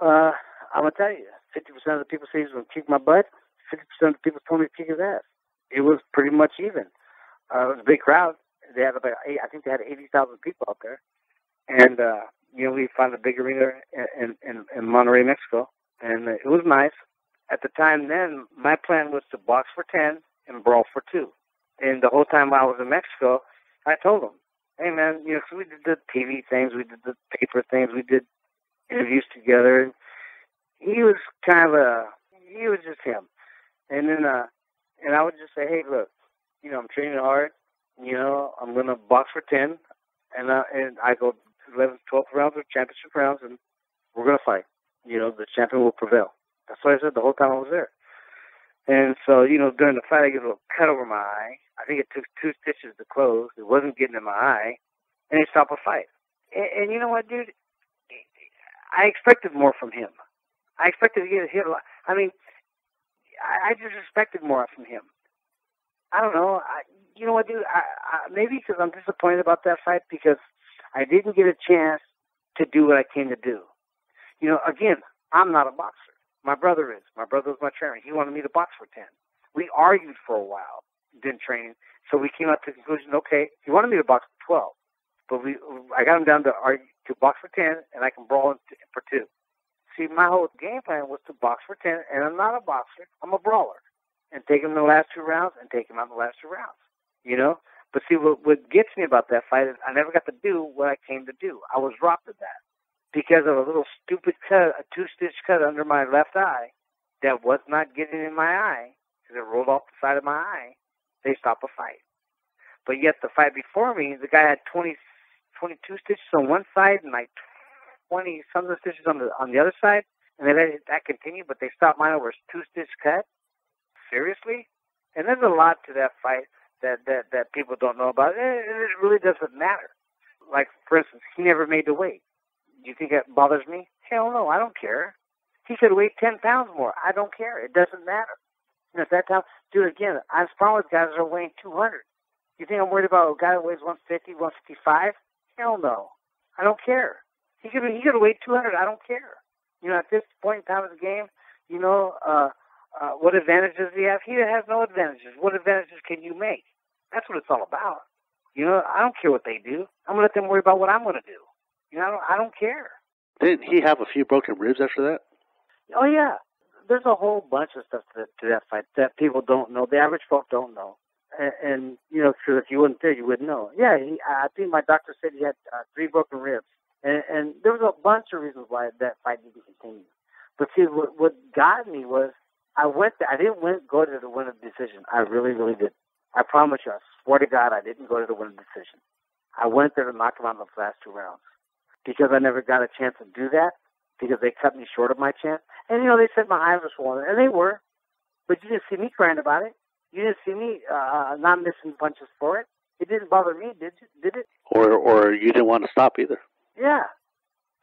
I'm gonna tell you, 50% of the people say he's gonna kick my butt. 50% of the people told me to kick his ass. It was pretty much even. It was a big crowd. They had about I think they had 80,000 people out there. And, you know, we found a big arena in Monterrey, Mexico, and it was nice. At the time then, my plan was to box for 10 and brawl for 2. And the whole time I was in Mexico, I told him, hey, man, so we did the TV things, we did the paper things, we did interviews together. And he was he was just him. And then, and I would just say, hey, look, I'm training hard. I'm going to box for 10. And I go 11, 12 rounds or championship rounds, and we're going to fight. The champion will prevail. That's what I said the whole time I was there. And so, during the fight, I get a little cut over my eye. I think it took 2 stitches to close. It wasn't getting in my eye. And he stopped the fight. And you know what, dude? I expected more from him. I expected to get hit a lot. I mean, I just expected more from him. I don't know. You know what, dude? Maybe because I'm disappointed about that fight because I didn't get a chance to do what I came to do. Again, I'm not a boxer. My brother is. My brother was my trainer. He wanted me to box for 10. We argued for a while, didn't training. So we came out to the conclusion, okay, he wanted me to box for 12. But I got him down to box for 10, and I can brawl for 2. See, my whole game plan was to box for 10, and I'm not a boxer. I'm a brawler. And take him in the last 2 rounds, and take him out in the last 2 rounds. But see, what gets me about that fight is I never got to do what I came to do. I was robbed of that. Because of a little stupid cut, a 2-stitch cut under my left eye that was not getting in my eye, because it rolled off the side of my eye, they stopped the fight. But yet the fight before me, the guy had 22 stitches on one side and like 20-something stitches on the other side, and they let that continue, but they stopped mine over a 2-stitch cut? Seriously? And there's a lot to that fight that people don't know about. It really doesn't matter. Like, for instance, he never made the weight. Do you think that bothers me? Hell no, I don't care. He could weigh 10 pounds more. I don't care. It doesn't matter. At that time, dude, again, I'm sparring with guys that are weighing 200. You think I'm worried about a guy that weighs 150, 155? Hell no. I don't care. He could weigh 200. I don't care. At this point in time of the game, what advantages does he have? He has no advantages. What advantages can you make? That's what it's all about. I don't care what they do. I'm going to let them worry about what I'm going to do. I don't care. Didn't he have a few broken ribs after that? Oh, yeah. There's a whole bunch of stuff to that fight that people don't know. The average folk don't know. And true, if you weren't there, you wouldn't know. Yeah, I think my doctor said he had 3 broken ribs. And there was a bunch of reasons why that fight didn't continue. But see, what got me was I went there. I didn't go to the win a decision. I really, really did. I promise you, I swear to God, I didn't go to the win a decision. I went there to knock him out in the last 2 rounds. Because I never got a chance to do that, because they cut me short of my chance. And, they said my eyes were swollen, and they were. But you didn't see me crying about it. You didn't see me not missing punches for it. It didn't bother me, did it? Or you didn't want to stop either. Yeah.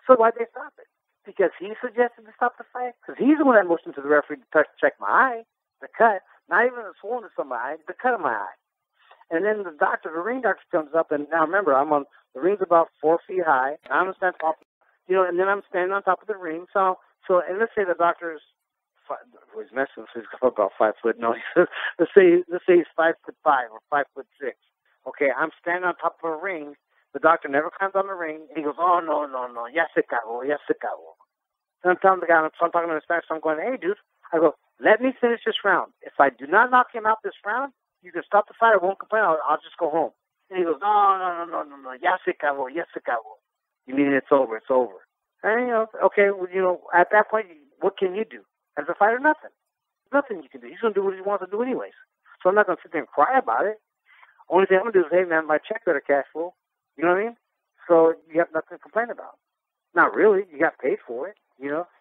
So why'd they stop it? Because he suggested to stop the fight? Because he's the one that motioned to the referee to check my eye, the cut, not even the swollenness of my eye, the cut of my eye. And then the ring doctor comes up, and now remember, the ring's about 4 feet high. I'm standing on top, and then I'm standing on top of the ring. So, and let's say the doctor's, he's messing, so he's about 5 foot. No, let's say he's 5'5" or 5'6". Okay, I'm standing on top of a ring. The doctor never climbs on the ring, and he goes, oh, no, ya se cagó. And I'm telling the guy, I'm talking to him in Spanish, so I'm going, hey, dude, I go, let me finish this round. If I do not knock him out this round, you can stop the fight. I won't complain. I'll just go home. And he goes, no. Ya se acabó. You mean it's over? It's over. And, okay, well, at that point, what can you do? As a fighter, nothing. Nothing you can do. He's going to do what he wants to do anyways. So I'm not going to sit there and cry about it. Only thing I'm going to do is, hey, man, my check better cash flow. You know what I mean? So you have nothing to complain about. Not really. You got paid for it.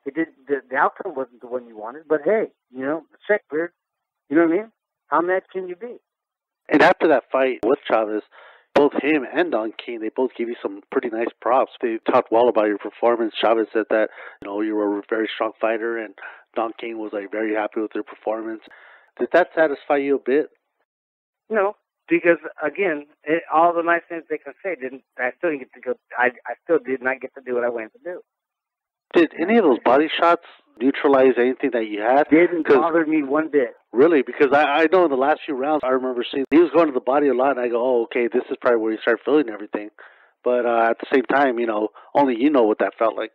It did. The outcome wasn't the one you wanted, but hey, the check cleared. You know what I mean? How mad can you be? And after that fight with Chavez, both him and Don King, they both gave you some pretty nice props. They talked well about your performance. Chavez said that, you were a very strong fighter, and Don King was very happy with your performance. Did that satisfy you a bit? No, because again, all the nice things they can say I still didn't get to go. I still did not get to do what I went to do. Did any of those body shots neutralize anything that you had? Didn't bother me one bit. Really? Because I know in the last few rounds, I remember seeing he was going to the body a lot, and I go, oh, okay, this is probably where you start feeling everything. But at the same time, only you know what that felt like.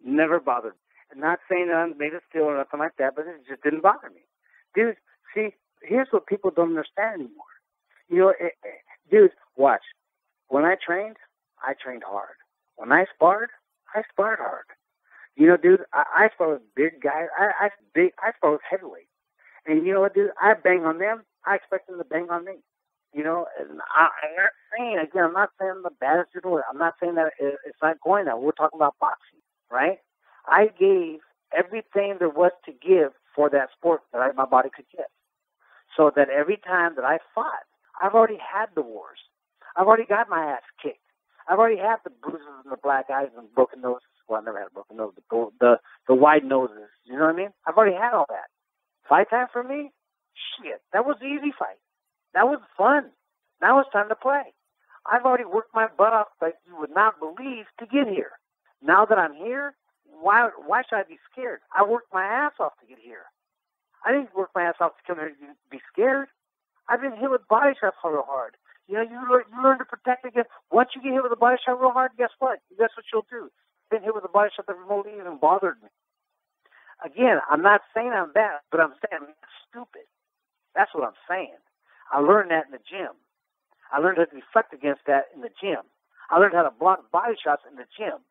Never bothered. I'm not saying that I'm made of steel or nothing like that, but it just didn't bother me. Dude, see, here's what people don't understand anymore. You know, dude, watch. When I trained hard. When I sparred hard. You know, dude, I sparred with big guys. I sparred with heavyweights. And you know what, dude? I bang on them. I expect them to bang on me. You know, and I'm not saying I'm the baddest in the world. I'm not saying that it's not going that. We're talking about boxing, right? I gave everything there was to give for that sport that my body could give. So that every time that I fought, I've already had the wars. I've already got my ass kicked. I've already had the bruises and the black eyes and broken noses. Well, I never had a broken nose, but the wide noses. You know what I mean? I've already had all that. Fight time for me? Shit, that was the easy fight. That was fun. Now it's time to play. I've already worked my butt off like you would not believe to get here. Now that I'm here, why should I be scared? I worked my ass off to get here. I didn't work my ass off to come here to be scared. I've been hit with body shots real hard. You know, you learn to protect against. Once you get hit with a body shot real hard, guess what? Guess what you'll do? Been hit with a body shot that remotely even bothered me. Again, I'm not saying I'm bad, but I'm saying I'm stupid. That's what I'm saying. I learned that in the gym. I learned how to deflect against that in the gym. I learned how to block body shots in the gym.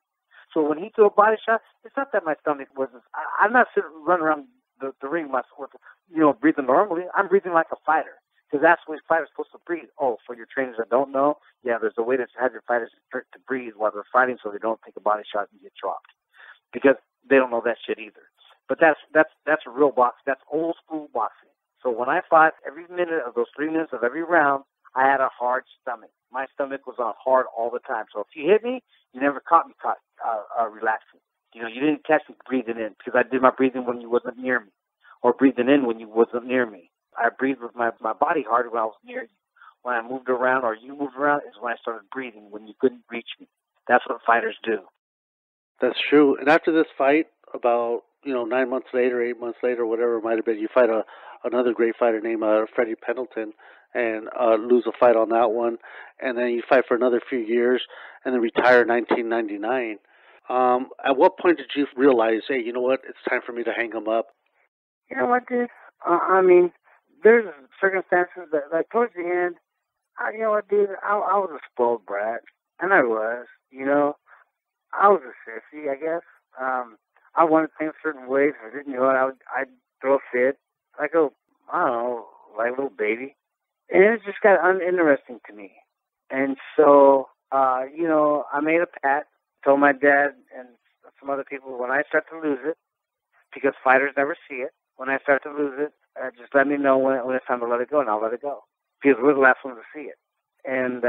So when he threw a body shot, it's not that my stomach wasn't. I'm not sitting running around the ring with, breathing normally. I'm breathing like a fighter because that's what fighters are supposed to breathe. Oh, for your trainers that don't know, yeah, there's a way to have your fighters to breathe while they're fighting so they don't take a body shot and get dropped because they don't know that shit either. But that's a real box. That's old school boxing. So when I fought, every minute of those 3 minutes of every round, I had a hard stomach. My stomach was on hard all the time. So if you hit me, you never caught me relaxing. You know, you didn't catch me breathing in because I did my breathing when you wasn't near me, or breathing in when you wasn't near me. I breathed with my body harder when I was near you. When I moved around or you moved around is when I started breathing when you couldn't reach me. That's what fighters do. That's true. And after this fight, about 9 months later, 8 months later, whatever it might have been, you fight another great fighter named Freddie Pendleton, and lose a fight on that one, and then you fight for another few years, and then retire in 1999. At what point did you realize, hey, you know what, it's time for me to hang him up? You know what, dude? I mean, there's circumstances that, like, towards the end, you know what, dude? I was a spoiled brat, and I was. I was a sissy, I guess. I wanted things certain ways. If I didn't know it, I'd throw a fit. I go, I don't know, like a little baby. And it just got uninteresting to me. And so, I made a pact, told my dad and some other people, when I start to lose it, because fighters never see it, when I start to lose it, just let me know when it's time to let it go, and I'll let it go. Because we're the last ones to see it. And,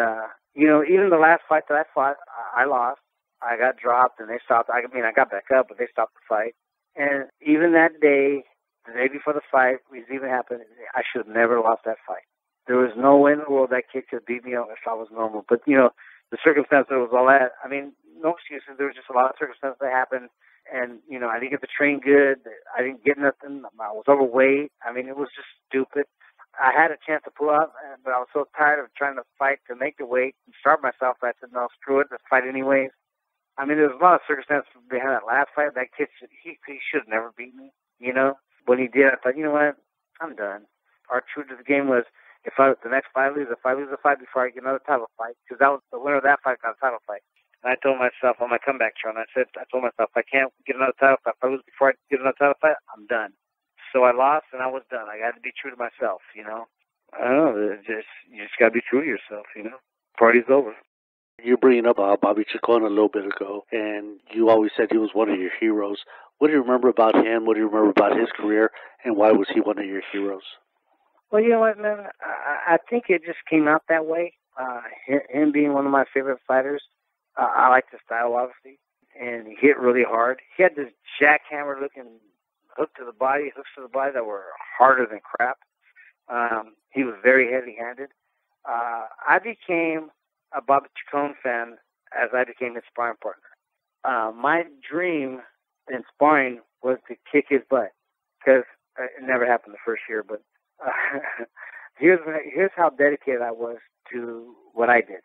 even the last fight that I fought, I lost. I got dropped, and they stopped. I got back up, but they stopped the fight. And even that day, the day before the fight, it even happened, I should have never lost that fight. There was no way in the world that kid could beat me if I was normal. But, the circumstances was all that. I mean, no excuses. There was just a lot of circumstances that happened. And, I didn't get to train good. I didn't get nothing. I was overweight. I mean, it was just stupid. I had a chance to pull out, but I was so tired of trying to fight to make the weight and starve myself. I said, no, screw it. Let's fight anyways. I mean, there was a lot of circumstances behind that last fight. That kid, he should have never beat me, When he did, I thought, you know what? I'm done. Our truth to the game was, the next fight I lose the fight before I get another title fight, because that was the winner of that fight got a title fight. And I told myself on my comeback show, and I told myself, if I can't get another title fight, if I lose before I get another title fight, I'm done. So I lost, and I was done. I had to be true to myself, I don't know. You just got to be true to yourself, Party's over. You're bringing up Bobby Chacon a little bit ago, and you always said he was one of your heroes. What do you remember about him? What do you remember about his career? And why was he one of your heroes? Well, you know what, man? I think it just came out that way. Him being one of my favorite fighters. I like his style, obviously. And he hit really hard. He had this jackhammer-looking hooks to the body that were harder than crap. He was very heavy-handed. I became a Bobby Chacon fan as I became his sparring partner. My dream in sparring was to kick his butt, because it never happened the first year, but here's how dedicated I was to what I did.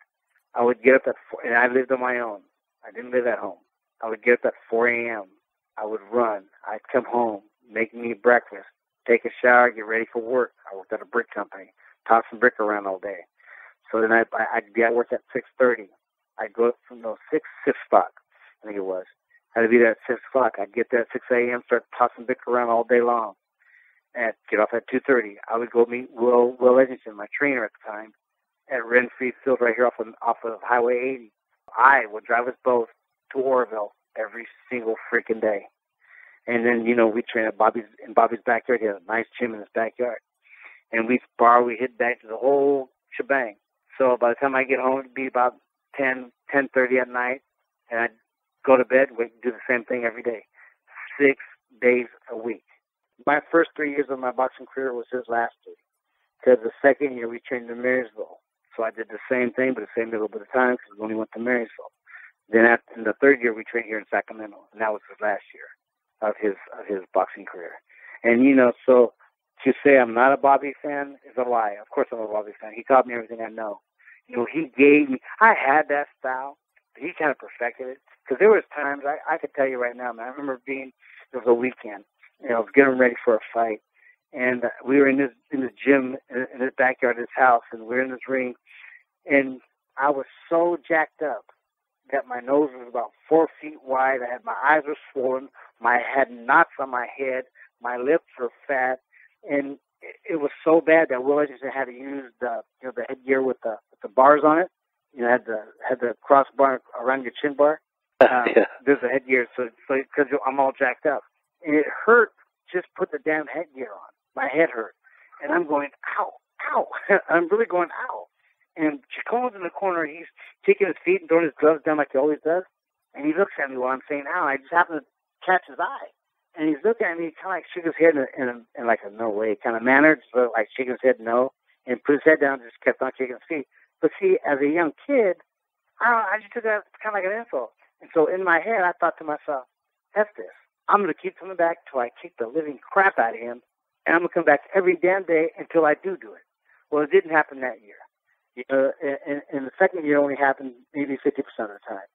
I would get up at 4, and I lived on my own. I didn't live at home. I would get up at 4 a.m. I would run. I'd come home, make me breakfast, take a shower, get ready for work. I worked at a brick company, tossing brick around all day. So then I'd be at work at 6:30. I'd go from 6 o'clock, I think it was. I had to be there at 6 o'clock. I'd get there at 6 a.m., start tossing brick around all day long, and get off at 2:30. I would go meet Will Edgington, my trainer at the time, at Renfree Field right here off of Highway 80. I would drive us both to Oroville every single freaking day. And then, we train at Bobby's backyard. He had a nice gym in his backyard. And we'd spar, we hit back to the whole shebang. So by the time I get home, it'd be about 10:30 at night. And I'd go to bed, we'd do the same thing every day. 6 days a week. My first 3 years of my boxing career was his last 3. Because the second year we trained in Marysville. So I did the same thing, but it saved me a little bit of time because we only went to Marysville. Then in the third year, we trained here in Sacramento, and that was his last year of his boxing career. And, so to say I'm not a Bobby fan is a lie. Of course I'm a Bobby fan. He taught me everything I know. He gave me, I had that style, but he kind of perfected it. Because there was times, I could tell you right now, man, I remember it was a weekend, I was getting ready for a fight. And we were in the gym in his backyard, his house, and we were in this ring. And I was so jacked up that my nose was about 4 feet wide. My eyes were swollen. I had knots on my head. My lips were fat. And it was so bad that Will Edgington had to use the headgear with the bars on it. Had the crossbar around your chin bar. Yeah. There's a headgear, so because I'm all jacked up. And it hurt just put the damn headgear on. My head hurt. And I'm going, ow, ow. I'm really going, ow. And Chacon's in the corner. He's kicking his feet and throwing his gloves down like he always does. And he looks at me while I'm saying, ow. I just happen to catch his eye. And he's looking at me, kind of like shook his head in like a no way kind of manner, just like shaking his head no, and put his head down and just kept on kicking his feet. But see, as a young kid, I just took that kind of like an insult. And so in my head, I thought to myself, F this. I'm going to keep coming back till I kick the living crap out of him. And I'm going to come back every damn day until I do it. Well, it didn't happen that year. In the second year, it only happened maybe 50% of the time.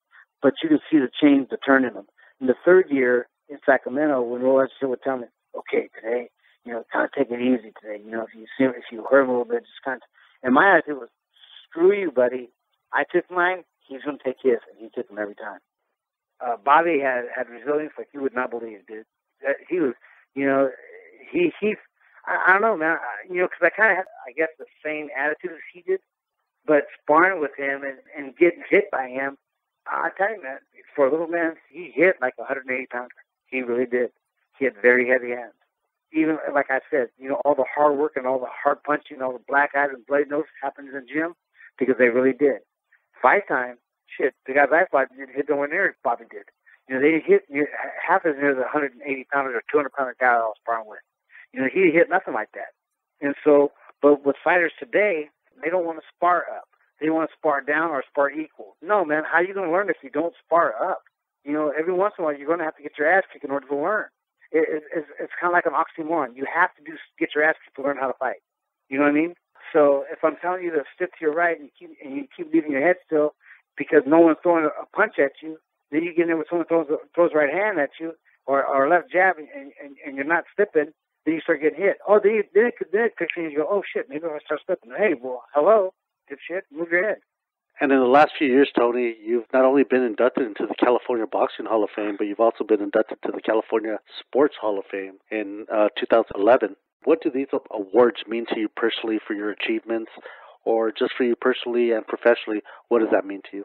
But you can see the change, the turn in them. In the third year in Sacramento, when Will Edgington would tell me, okay, today, kind of take it easy today. If you hurt a little bit, just kind of. And my attitude was, screw you, buddy. I took mine. He's going to take his, and he took them every time. Bobby had resilience like you would not believe, dude. He was, I don't know, man. Because I kind of had, I guess, the same attitude as he did. But sparring with him and getting hit by him, I tell you, man, for a little man, he hit like a 180-pounder. He really did. He had very heavy hands. Even, like I said, all the hard work and all the hard punching, all the black eyes and bloody nose happened in the gym because they really did. Fight time, shit, the guys I fought didn't hit nowhere near as Bobby did. They hit half as near the 180-pounder or 200-pounder guy I was sparring with. He hit nothing like that. And so, but with fighters today, they don't want to spar up. They want to spar down or spar equal. No, man, how are you going to learn if you don't spar up? Every once in a while, you're going to have to get your ass kicked in order to learn. It's kind of like an oxymoron. You have to get your ass kicked to learn how to fight. You know what I mean? So if I'm telling you to stick to your right and you keep leaving your head still because no one's throwing a punch at you, then you get in there with someone throws right hand at you or left jab and you're not slipping, then you start getting hit. Oh, then it kicks in and you go, oh, shit, maybe if I start slipping. Hey, well, hello, dipshit, move your head. And in the last few years, Tony, you've not only been inducted into the California Boxing Hall of Fame, but you've also been inducted to the California Sports Hall of Fame in 2011. What do these awards mean to you personally for your achievements, or just for you personally and professionally? What does that mean to you?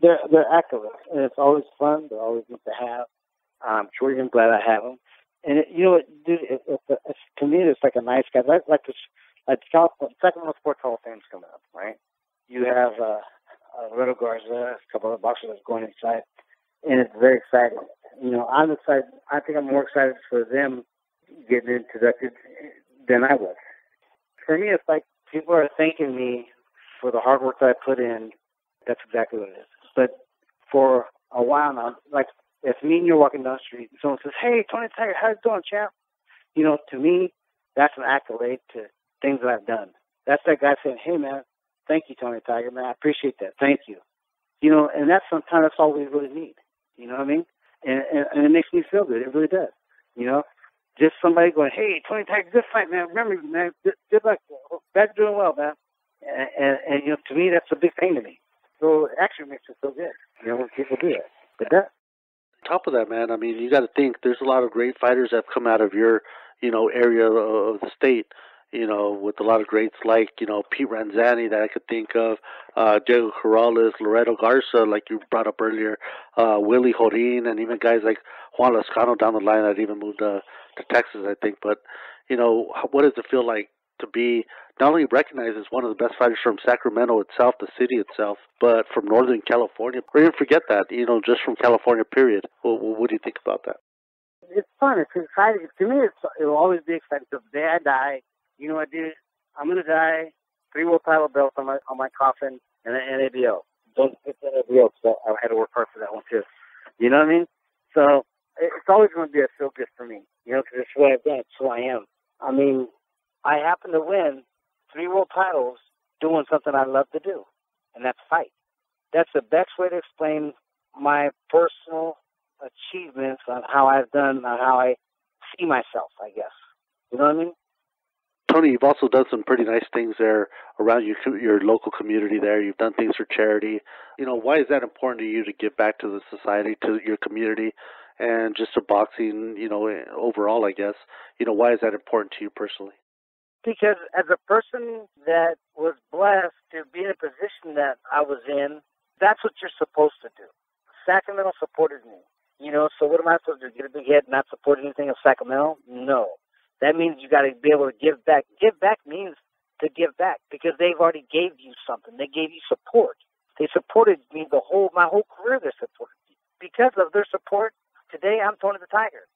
They're accolades, and it's always fun. They're always good to have. I'm sure you're glad I have them. And dude, to me, it's like a nice guy. Like Sacramento Sports Hall of Fame's coming up, right? You have Reto Garza, a couple of boxers that's going inside, and it's very exciting. I'm excited. I think I'm more excited for them getting inducted than I was. For me, it's like people are thanking me for the hard work that I put in. That's exactly what it is. But for a while now, like if me and you're walking down the street and someone says, hey, TonyThe, how you doing, champ? To me, that's an accolade to things that I've done. That's that guy saying, hey, man, thank you, TonyThe, man. I appreciate that. Thank you. And that's sometimes that's all we really need. You know what I mean? and it makes me feel good. It really does. You know, just somebody going, "Hey, TonyThe, good fight, man. Remember, man, good luck. That's doing well, man." And you know, to me, that's a big thing to me. So it actually makes me feel good. You know, when people do that. It does. Top of that, man, I mean, you got to think there's a lot of great fighters that have come out of your, area of the state, with a lot of greats like, Pete Ranzani that I could think of, Diego Corrales, Loreto Garza, like you brought up earlier, Willie Jorin, and even guys like Juan Lascano down the line that even moved to Texas, I think. But, what does it feel like to be not only recognized as one of the best fighters from Sacramento itself, the city itself, but from Northern California, or even forget that, just from California, period. What do you think about that? It's fun. It's exciting. To me, it'll always be exciting. So the day I die, I'm going to die, 3 world title belts on my coffin, and an NABO. Don't pick the NABO, because I had to work hard for that one, too. You know what I mean? So it's always going to be a feel good for me, because it's what I've done. It's who I am. I mean, I happen to win 3 world titles doing something I love to do, and that's fight. That's the best way to explain my personal achievements on how I've done, on how I see myself, I guess. You know what I mean? Tony, you've also done some pretty nice things there around your local community there. You've done things for charity. Why is that important to you to give back to the society, to your community, and just to boxing, overall, I guess? Why is that important to you personally? Because as a person that was blessed to be in a position that I was in, that's what you're supposed to do. Sacramento supported me. So what am I supposed to do? Get a big head and not support anything of Sacramento? No. That means you got to be able to give back. Give back means to give back because they've already gave you something. They gave you support. They supported me my whole career. They supported me. Because of their support, today I'm TonyThe Tiger.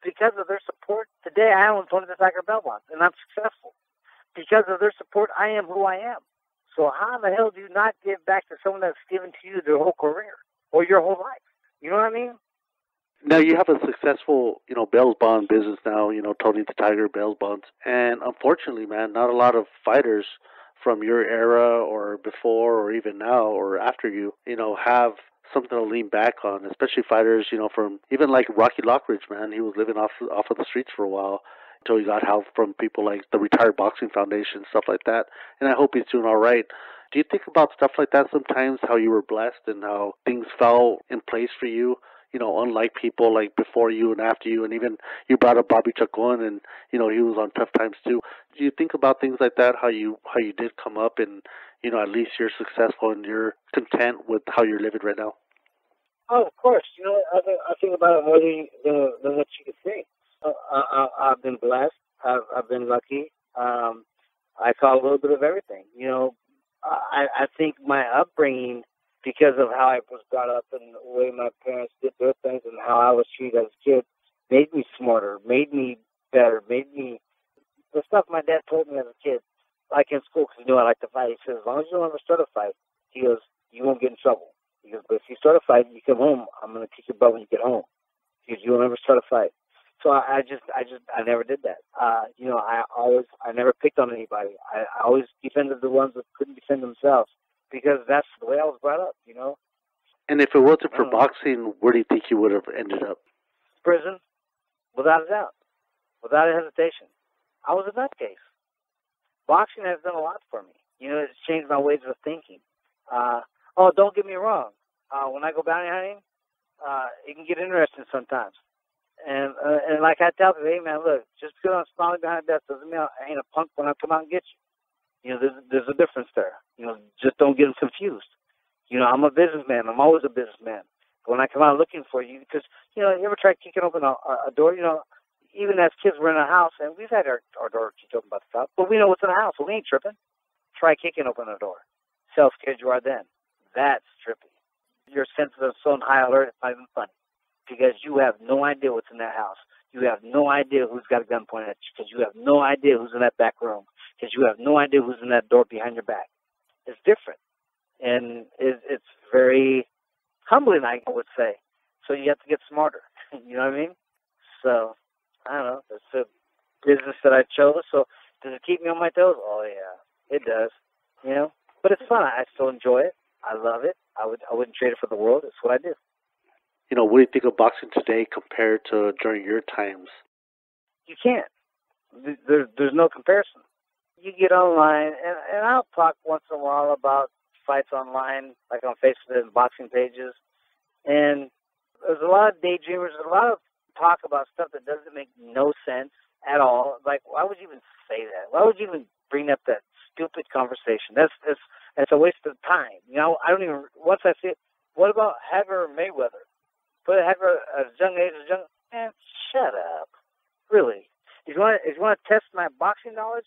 Because of their support, today I own TonyThe Tiger Belmont, and I'm successful. Because of their support, I am who I am. So how in the hell do you not give back to someone that's given to you their whole career or your whole life? You know what I mean? Now you have a successful, bail bond business now, TonyThe Tiger bail bonds. And unfortunately, man, not a lot of fighters from your era or before or even now or after you, have something to lean back on, especially fighters, from even like Rocky Lockridge, man. He was living off of the streets for a while until he got help from people like the Retired Boxing Foundation, stuff like that. And I hope he's doing all right. Do you think about stuff like that sometimes, how you were blessed and how things fell in place for you? Unlike people like before you and after you, and even you brought up Bobby Chacon, and he was on tough times too. Do you think about things like that? How you did come up, and at least you're successful and you're content with how you're living right now? Oh, of course. I think about it more than what you could think. I've been blessed. I've been lucky. I saw a little bit of everything. I think my upbringing, because of how I was brought up and the way my parents did their things and how I was treated as a kid, made me smarter, made me better, made me... The stuff my dad told me as a kid, like in school, because he knew I liked to fight, he said, as long as you don't ever start a fight, he goes, you won't get in trouble. He goes, but if you start a fight and you come home, I'm going to kick your butt when you get home. He goes, you won't ever start a fight. So I never did that. I never picked on anybody. I always defended the ones that couldn't defend themselves. Because that's the way I was brought up, And if it wasn't for boxing, where do you think you would have ended up? Prison, without a doubt, without a hesitation. I was a nutcase. Boxing has done a lot for me. It's changed my ways of thinking. Don't get me wrong. When I go bounty hunting, it can get interesting sometimes. And like I tell people, hey, man, look, just because I'm smiling behind death doesn't mean I ain't a punk when I come out and get you. There's a difference there. Just don't get them confused. I'm a businessman. I'm always a businessman. But when I come out looking for you, because, you ever try kicking open a door? Even as kids, we're in a house, and we've had our door kicked open by the top, but we know what's in the house, so we ain't tripping. Try kicking open a door. See how scared you are then. That's trippy. Your senses are so on high alert, it's not even funny. Because you have no idea what's in that house. You have no idea who's got a gun pointed at you, because you have no idea who's in that back room, because you have no idea who's in that door behind your back. It's different. And it's very humbling, I would say. So you have to get smarter. You know what I mean? So, I don't know. It's a business that I chose. So does it keep me on my toes? Oh, yeah. It does. But it's fun. I still enjoy it. I love it. I wouldn't trade it for the world. It's what I do. What do you think of boxing today compared to during your times? You can't. There's no comparison. You get online, and I'll talk once in a while about fights online, like on Facebook and boxing pages. And there's a lot of daydreamers, there's a lot of talk about stuff that doesn't make no sense at all. Like, why would you even say that? Why would you even bring up that stupid conversation? That's a waste of time. I don't even, once I see it, what about Hagler or Mayweather? Put Hagler at a young age, man, shut up. Really. If you want to test my boxing knowledge,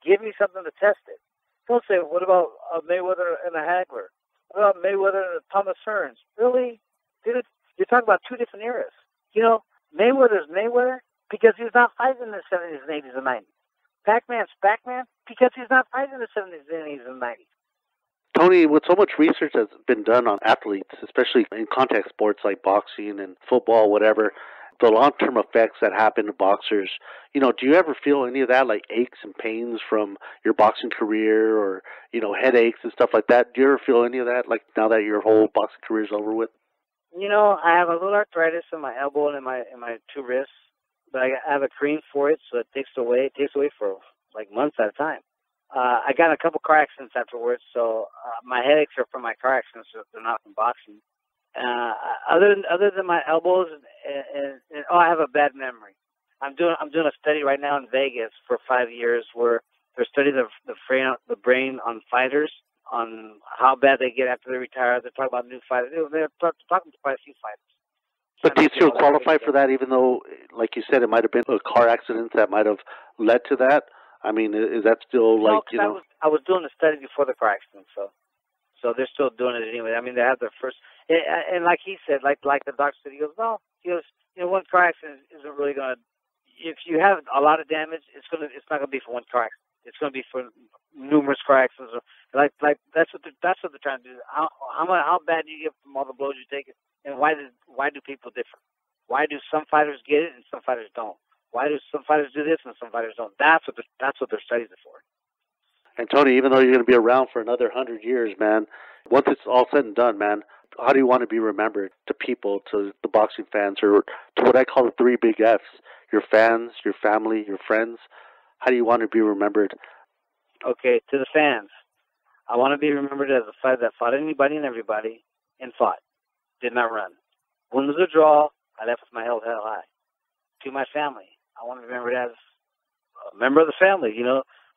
give me something to test it. Don't say, what about Mayweather and a Hagler? What about Mayweather and Thomas Hearns? Really? Dude, you're talking about two different eras. Mayweather's Mayweather because he's not fighting in the 70s and 80s and 90s. Pac-Man's Pac-Man because he's not fighting in the 70s and 80s and 90s. Tony, with so much research that's been done on athletes, especially in contact sports like boxing and football, whatever, the long-term effects that happen to boxers, do you ever feel any of that, like aches and pains from your boxing career or, headaches and stuff like that? Do you ever feel any of that, like now that your whole boxing career is over with? I have a little arthritis in my elbow and in my two wrists, but I have a cream for it, so it takes away for like months at a time. I got in a couple car accidents afterwards, so my headaches are from my car accidents, so they're not from boxing. Other than my elbows, and I have a bad memory. I'm doing a study right now in Vegas for 5 years where they're studying the brain on fighters, on how bad they get after they retire. They're talking about new fighters. They're talking to quite a few fighters. But do you still qualify for that, even though, like you said, it might have been a car accident that might have led to that? I mean, is that still like, I was doing the study before the car accident, so they're still doing it anyway. I mean, they have their first, and like he said, like the doctor said, he goes, one car accident isn't really going to, if you have a lot of damage, it's not going to be for one car accident. It's going to be for numerous car accidents. Like that's what they're trying to do. How bad do you get from all the blows you take, and why do people differ? Why do some fighters get it and some fighters don't? Why do some fighters do this and some fighters don't? That's what they're studying it for. And Tony, even though you're going to be around for another 100 years, man, once it's all said and done, man, how do you want to be remembered to people, to the boxing fans, or to what I call the 3 big Fs? Your fans, your family, your friends. How do you want to be remembered? Okay, to the fans, I want to be remembered as a fighter that fought anybody and everybody and fought, did not run. Win, lose or draw, I left with my head held high. To my family, I want to be remembered as a member of the family.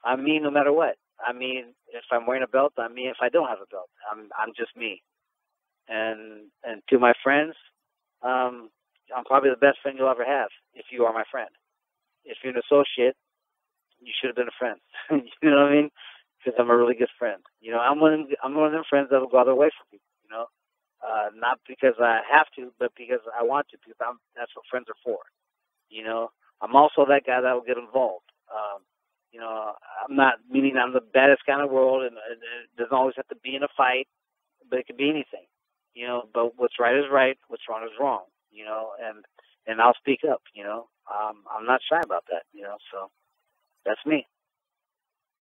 I'm me no matter what. I mean, if I'm wearing a belt, I'm me. If I don't have a belt, I'm just me. And to my friends, I'm probably the best friend you'll ever have if you are my friend. If you're an associate, you should have been a friend. You know what I mean? Because I'm a really good friend. I'm one of them friends that will go out of their way for people. Not because I have to, but because I want to. Because that's what friends are for. I'm also that guy that will get involved. I'm not meaning I'm the baddest guy in the world, and it doesn't always have to be in a fight, but it could be anything. But what's right is right, what's wrong is wrong. And I'll speak up. I'm not shy about that. So that's me.